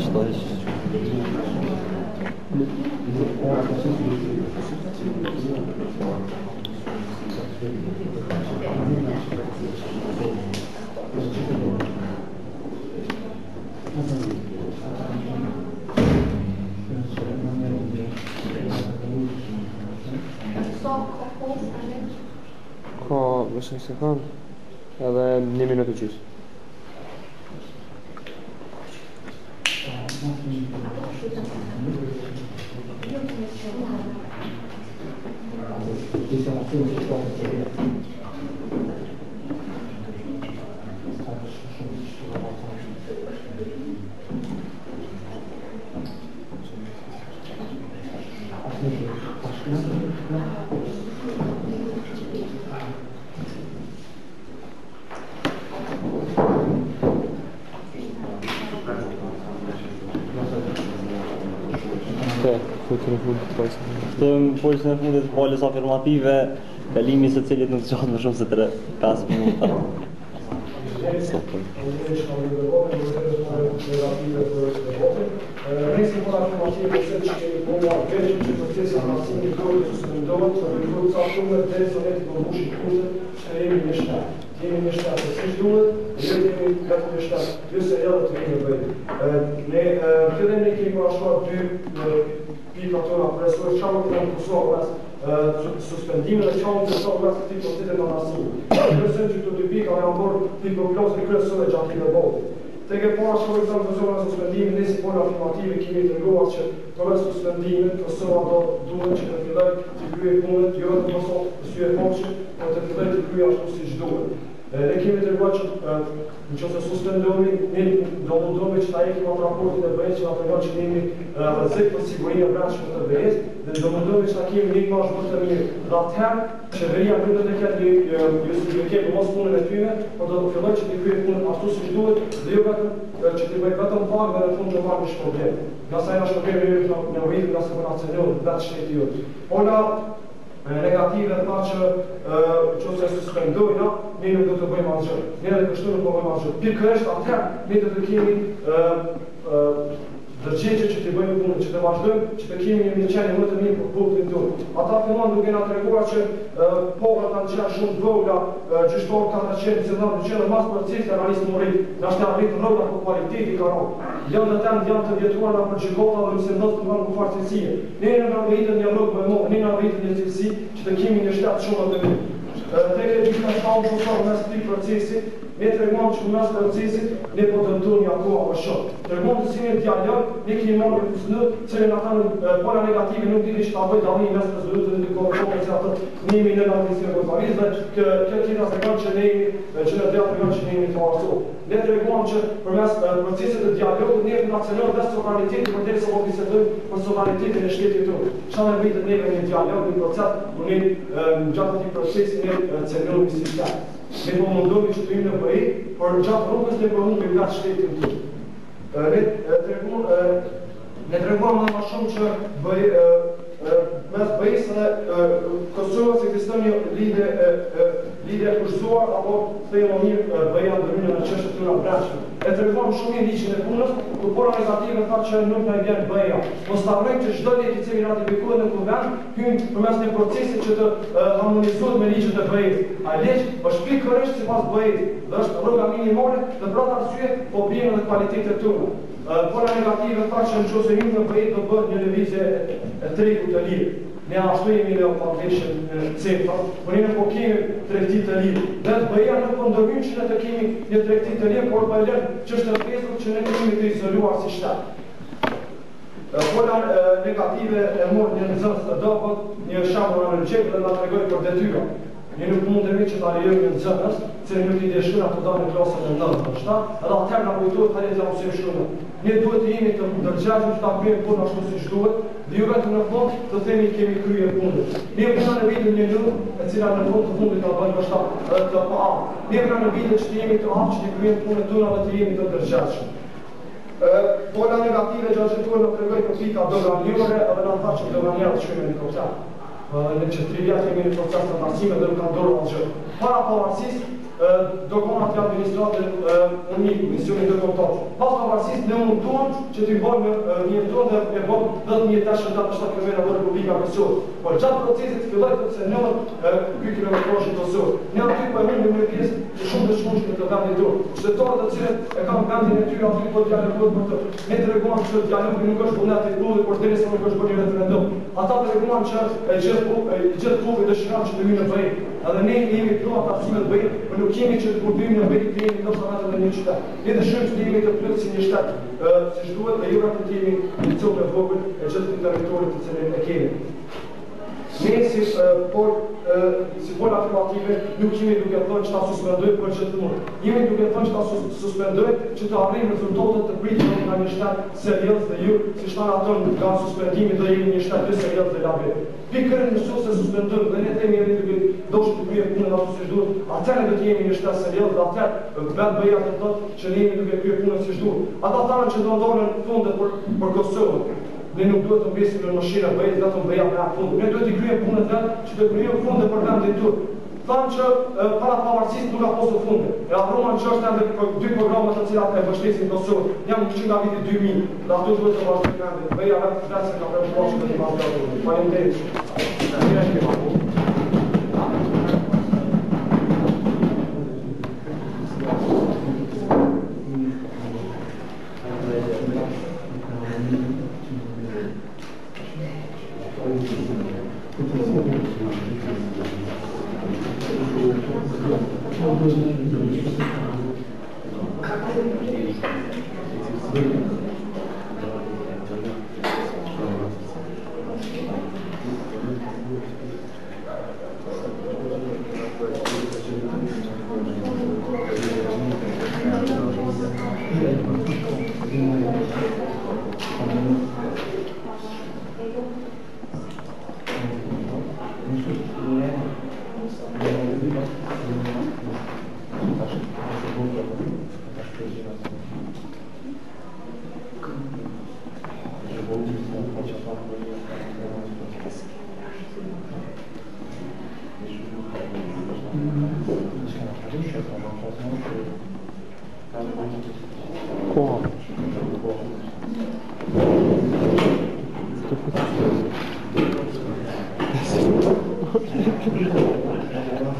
Qëto ish? Ka vëshën se kanë edhe 1 minutë gjysë. Këtë polisën e fundit palës afirmative, kalimi se cilit nuk gjatë më shumë se 3-5 minuta. Rrisë për afirmative se që kemi përma veqëm që procesi anësimit kërë të suspendohet, të rrëkërë të saptume dhe së vetë të mbushi kuse që jemi një shtatë. Jemi një shtatë e si shduhet, dhe jemi vetë një shtatë, jo se edhe të kemi bëjtë. Ne këtë ne kemi përashtuar 2 pika tona presore, që më këtë në Kosovë suspendime dhe që më të Kosovë të ti procesit në anësimit. Kërësën që të 2 pika me ambor piko plosë kërësore gjatë i dhe botë. Tek e para shkojnë të në zona suspendimin, ne si pojnë afirmative kemi të nguar që të me suspendimin, Kosova do duhet që të filloj të krye punët, jo të mësot të syje poqë, po të filloj të krye ashtu si që duhet. Ne kemi të nguar që në që se suspendomi, ne do mundomi që ta ekim atë raportin e bëjës që nga të nguar që kemi rëzik për sigurinë e brendshme të bëjës, dhe do mundomi që ta kemi një mash më të mirë. Dhe atëherë, qeveria mund të ketë një kemë mos punën e tyre, po do të filloj që të krye punën ashtu si që duhet, dhe jo vetëm që të bëjt vetëm pak dhe në fund të marrë një problem. Nga sa janë shpërgjemi në ujtë nga se për nacionalë, vetë shteti jotë. Ona negative tha që se suspendojna, ne nuk do të bëjmë atë gjë. Ne edhe kështu nuk po bëjmë atë gjë. Pikërisht atëherë, ne do të kemi dërgjegje që të bëjmë punë, që të vazhdojmë, që të kemi një qenë më të mirë për popullin tonë. Ata fillon duke na treguar që popullat kanë qenë shumë të vogla, gjyshtorët kanë qenë se në mas proces realisht mori, na shtë arrit rroga për kualiteti ka rroga. Janë të vjetruara për gjykata dhe nëse ndosë të kanë ku fartësie. Ne në rritën një rrogë më mohë, ne në rritën një cilësi që të kemi një shtatë shumë të mirë. Tek e gjithë në shtaun që mes këtij procesi, ne treguam që mes procesit ne po dëmtojmë akoma më shumë. Treguam se si ne dialog, ne kemi marrë kusnë, se ata pola negative nuk dini që ta bëjë dallimin mes rezultateve të korrupsionit që ato nimi në analizën e globalizmit, kjo tjetër se kanë që ne në dialog që ne jemi të arsuar. Ne treguam që përmes procesit të dialogut ne nacional dhe sovraniteti përderisa po bisedojmë për sovranitetin e shtetit tonë. Çfarë vitet neve në dialog, në proces, ne gjatë këtij procesi ne cenojmë si shtat. Ne po mundohemi që të jemi në bëj, por gjatë rrugës ne po humbim nga shtetin tonë. Ne treguam më shumë që mes bëjës dhe Kosovës ekziston një lidhje kushtuar apo thejmë mirë bëja ndërmjet në çështjet tona brendshme. E treguam shumë i ligjin e punës, ku pora negative thotë që nuk na vjen bëja. Mos ta harrojmë që çdo ligj i cili ratifikohet në kuvend hyn përmes një procesi që të harmonizohet me ligjet e bëjës. Ai ligj është pikërisht sipas bëjës, dhe është rroga minimale dhe për atë arsye po bien edhe kualitetet tona. Pora negative thotë që nëse hyjmë në bëjë do bëhet një lëvizje e tregut të lirë. Ne ashtu jemi në foundation CEFA, por ne po kemi tregti të lirë. Dhe bëja nuk po ndërhyjmë që ne të kemi një tregti të lirë, por po lën çështë të pjesë që ne kemi të izoluar si shtat. Pora negative e mor një nxënës të dobët, një shembull analogik dhe na tregoi për detyra. Ne nuk mundemi që ta lejojmë një nxënës, se nuk i dëshirojmë ato dalë në klasën e 9-të, edhe atëherë na kujtohet hajde të mësojmë shumë. Ne duhet të jemi të ndërgjegjur që ta kryejmë punën ashtu siç duhet, dhe jo vetëm në fund të themi kemi kryer punën. Ne puna në vitin 1 e cila në fund të fundit ka bërë vështirë të pa. Ne pra në vitin që jemi të aftë që të kryejmë punën tona dhe të jemi të ndërgjegjur. Pola negative gjatë jetës në tregoj për pika doganore edhe na tha që doganierët shkojnë në helikopter. Në që 3 vjetë kemi një proces të nërësime dhe nuk kanë dorë asgjë. Para pavarësisë, dogonat e administratën uniku, misionin dogontar. Pas pavarësisë, ne munduam që t'i bëjmë një tonë dhe e bëjmë 10.877 km në Republika Kosovë. Por gjatë procesit filloi të cenohet ky kilometrazh i Kosovës. Ne aty po humbim një pjesë shumë të shkundshme të vendit tonë. Qytetarët të cilët e kanë vendin e tyre aty po dialoguan për të. Ne treguam që dialogu nuk është vullnet i plodhit, por derisa nuk është bërë referendum. Ata treguan që gjithë populli dëshiron që të hyjë në BE. Edhe ne jemi plot arsime të BE, por nuk kemi që të kurbyjmë në BE të jemi ndoshta vetëm në një qytet. Ne dëshirojmë të jemi të plot si një shtet, siç duhet dhe jo vetëm të jemi një copë e vogël e gjithë territorit të cilin e kemi. Ne si pol afirmative nuk jemi duke thënë që ta suspendoj për gjithmonë. Jemi duke thënë që ta suspendoj që të arrijmë rezultatet të pritshme nga një shtet serioz dhe ju, siç thanë ato nga suspendimi do jemi një shtet jo serioz dhe labet. Pikërisht nëse se suspendojmë dhe ne themi jemi duke doshë të kryejmë punën ashtu siç duhet, atëherë do të jemi një shtet serioz dhe atëherë vetë BE të thotë që ne jemi duke kryer punën siç duhet. Ata thanë që do ndonë funde për Kosovën. Ne nuk duhet të mbesim në mëshirë BE, vetëm BE me atë fund. Ne duhet të kryejmë punën vetë që të kryejmë funde për vendin tonë. Thanë që para pavarësisë nuk ka posë funde. E afrohen që është edhe 2 programa të cilat e mbështesin Kosovën. Janë që nga viti 2000, dhe ato duhet të vazhdojnë vendin. BE vetë flasë ka bërë shpashë të vazhdojnë. Faleminderit.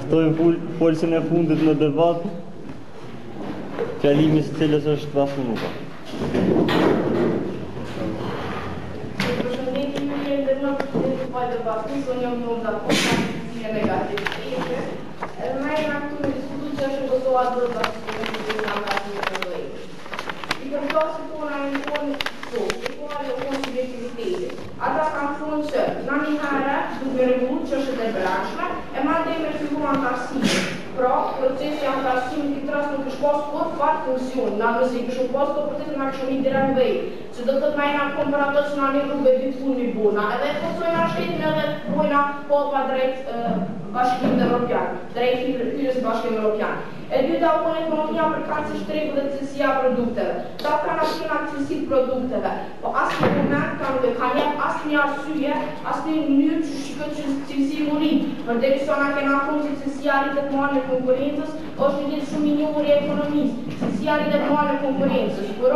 Ftojmë folësin e fundit në debat, fjalimi së cilës është 10 minuta. Përshëndetje, ju jeni dhe më të bëjë debatu, unë jam në dakord me negativitete. Edhe na këtu në diskutu që është gëzohat dhe bashkëpunimi në angazhimin e vëllëve. I përgjithësi puna në tonë i kuale o subjektivitete. Ata kanë thonë që na një herë duke rregulluar çështjet e brendshme, e mandej me fillu antarësime. Pra, procesi i antarësimit këtë rast nuk është pas kur fat funksion, na nëse i kishim pas të përtetë na kishim i direkt vej, që do të thotë na jena komparator që na një rrugë ditë fund mi bona, edhe forcojna shtetin edhe bojna popa drejt Bashkimit Evropian, drejt hyrjes Bashkimit Evropian. E dyta u bën ekonomia për kanë shtreku dhe cilësia produkteve. Ta kanë asnjë cilësi produkteve, po asnjë moment kanë asnjë arsye, asnjë mënyrë që shikojnë që cilësi mori. Përderisa na kena thonë se cilësia rritet me anë konkurrencës, është një ditë shumë i njohur e ekonomisë. Cilësia rritet me anë konkurrencës. Por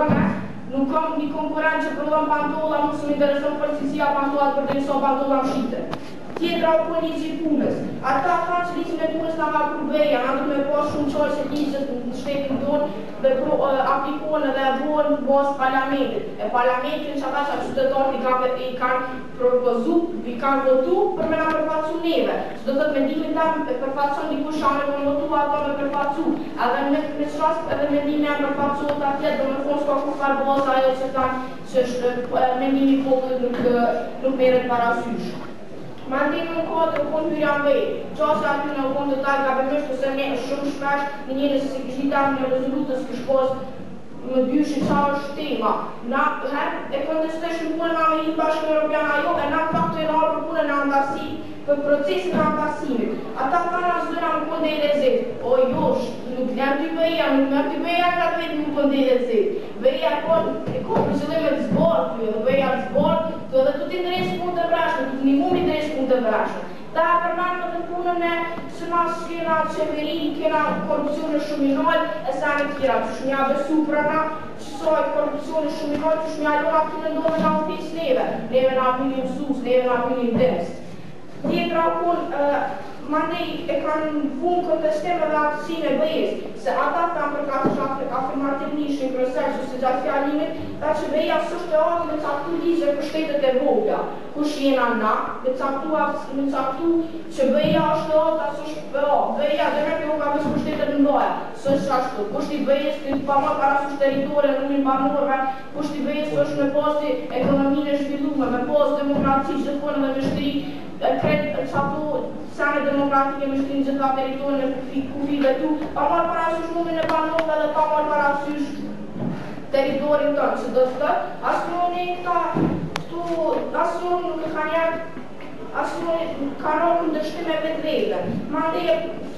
nuk kam një konkurrent që prodhon pantolla, nuk më intereson për cilësia pantollat përderisa pantolla mshite. Tjetra u po ligji i punës. Ata thanë që ligjin e punës na ka përbeja, na duhet me pas shumë çoj se ligjët në shtetin tonë dhe aplikohen edhe bëhen në bazë parlamentit. E parlamentin që ata që qytetarët i kanë propozu, i kanë votu për me na përfaqësu neve. Që do thotë mendimin tam e përfaqëson dikush që me votu ato me përfaqësu. Edhe në çast edhe mendimi janë përfaqësuar atje, domethënë s'ka kurrë bazë ajo që kanë që është mendimi i popullit nuk merret parasysh. Mandej në kodë u konë hyrja vej, qasë aty në u konë detaj ka përmështë se ne shumë shpesh në njëre se kështë një tamë një rezolutës kështë posë më dyshi qa është tema. Na e kontesteshën punën na me një Bashkimi Evropian ajo e na faktu e na për punën e antarësi, për procesin e antarësimit. Ata kanë asdojna më konë dhe i lezet. O josh, nuk lem t'i veja, nuk lem t'i veja nga të vetë më konë dhe i lezet. Veja e konë për qëllim e të zborë, veja të zborë, të edhe të t'interesë punë të vrashme, të t'nimu më interesë punë të vrashme. Ta e përmanë të punën e së na shkena qeveri, kena korupcione shuminoj, e sa në tjera, që shmja besu për na, që sojt korupcione shuminoj, që shmja lona të në ndonë nga ofis neve na apinin mësus, neve na apinin dëmës. Tjetra punë, mandej e kanë punë kontestim edhe aktësinë e bëjes, se ata kanë përkatësht afirmativnishin kërësër që se gjatë fjallimit, ta që beja sështë e atë me caktu ligje për shtetet e vogla, kush jena na, me caktu që beja është e atë, asë është BA, beja dhe me kjo ka vësë për shtetet në doja, së është ashtu, kusht i bejes të pa ma parasysh teritore në një banorve, kusht i bejes është me posti ekonominë e zhvillume, me post demokraci që të kone dhe me shtri kretë qatu sane demokratike me shtrinë gjitha teritorin e kufive tu, pa marrë parasysh numrin e banorëve dhe pa marrë parasysh teritorin tënë, që do të thotë, asnjëri nuk e kanë jepë, asnjëri kanë rënë kundërshtim me vetvete. Mandej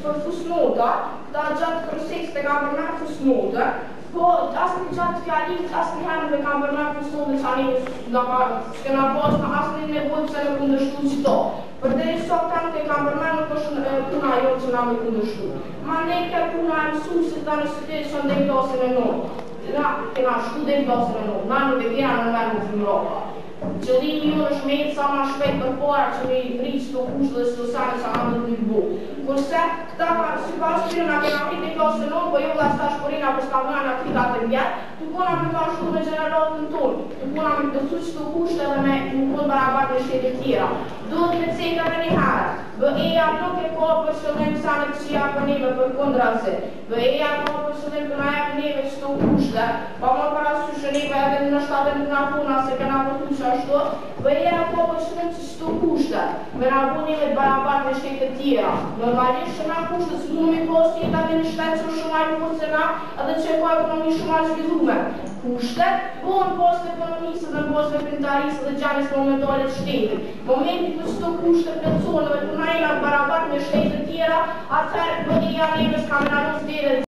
për fusnota, ta gjatë procesit të kanë përmendur fusnotë, po asnjë gjatë fjalimit, asnjëherë nuk e kanë përmendur fusnotën që s'kena pas në asnjë nevojë pse në kundërshtu qëto. Përderisa ata nuk e kanë përmendur është puna jonë që na me kundërshtu. Mandej ka puna e mësuesit ta në situacion dhe i klasën e nonë. Na kena shku dhe i klasën e nonë, na nuk e kena në mërë në Evropa. Qëllimi ju është me sa ma shpejt për para që me i rriqë të kushtë dhe sosane sa në të një bu. Kurse, këta ka si pas tyre nga kena rritë i klasë në, po jo nga sta shporina për s'ka mëna nga 3-4 vjetë, të kona me ka shku me generatën tonë, të kona me pësu që të kushtë edhe me në konë barabat në shtetë tjera. Duhet me cekave një herë, BE-ja nuk e ka për shëllim sa në këqia për neve për kundra zi. BE-ja ka për shëllim të na jep neve që të kushtë, pa më parasysh neve edhe në shtatën të nga puna se kena përtu që ashtu, BE-ja ka për shëllim që të kushtë, me na bu neve të barabat në shtetë tjera. Normalisht që na kushtë së mund me posti jetë edhe në shtetë që shumë ajë për se na, edhe që e ka ekonomi shumë ajë zhvillume. Kushtet, po në post ekonomisë dhe në post veprimtarisë dhe gjanës momentale të shtetit. Momenti për që të kushtet për zonëve të na jena barabat me shtetet tjera, atëherë BE-ja neve s'ka me na njës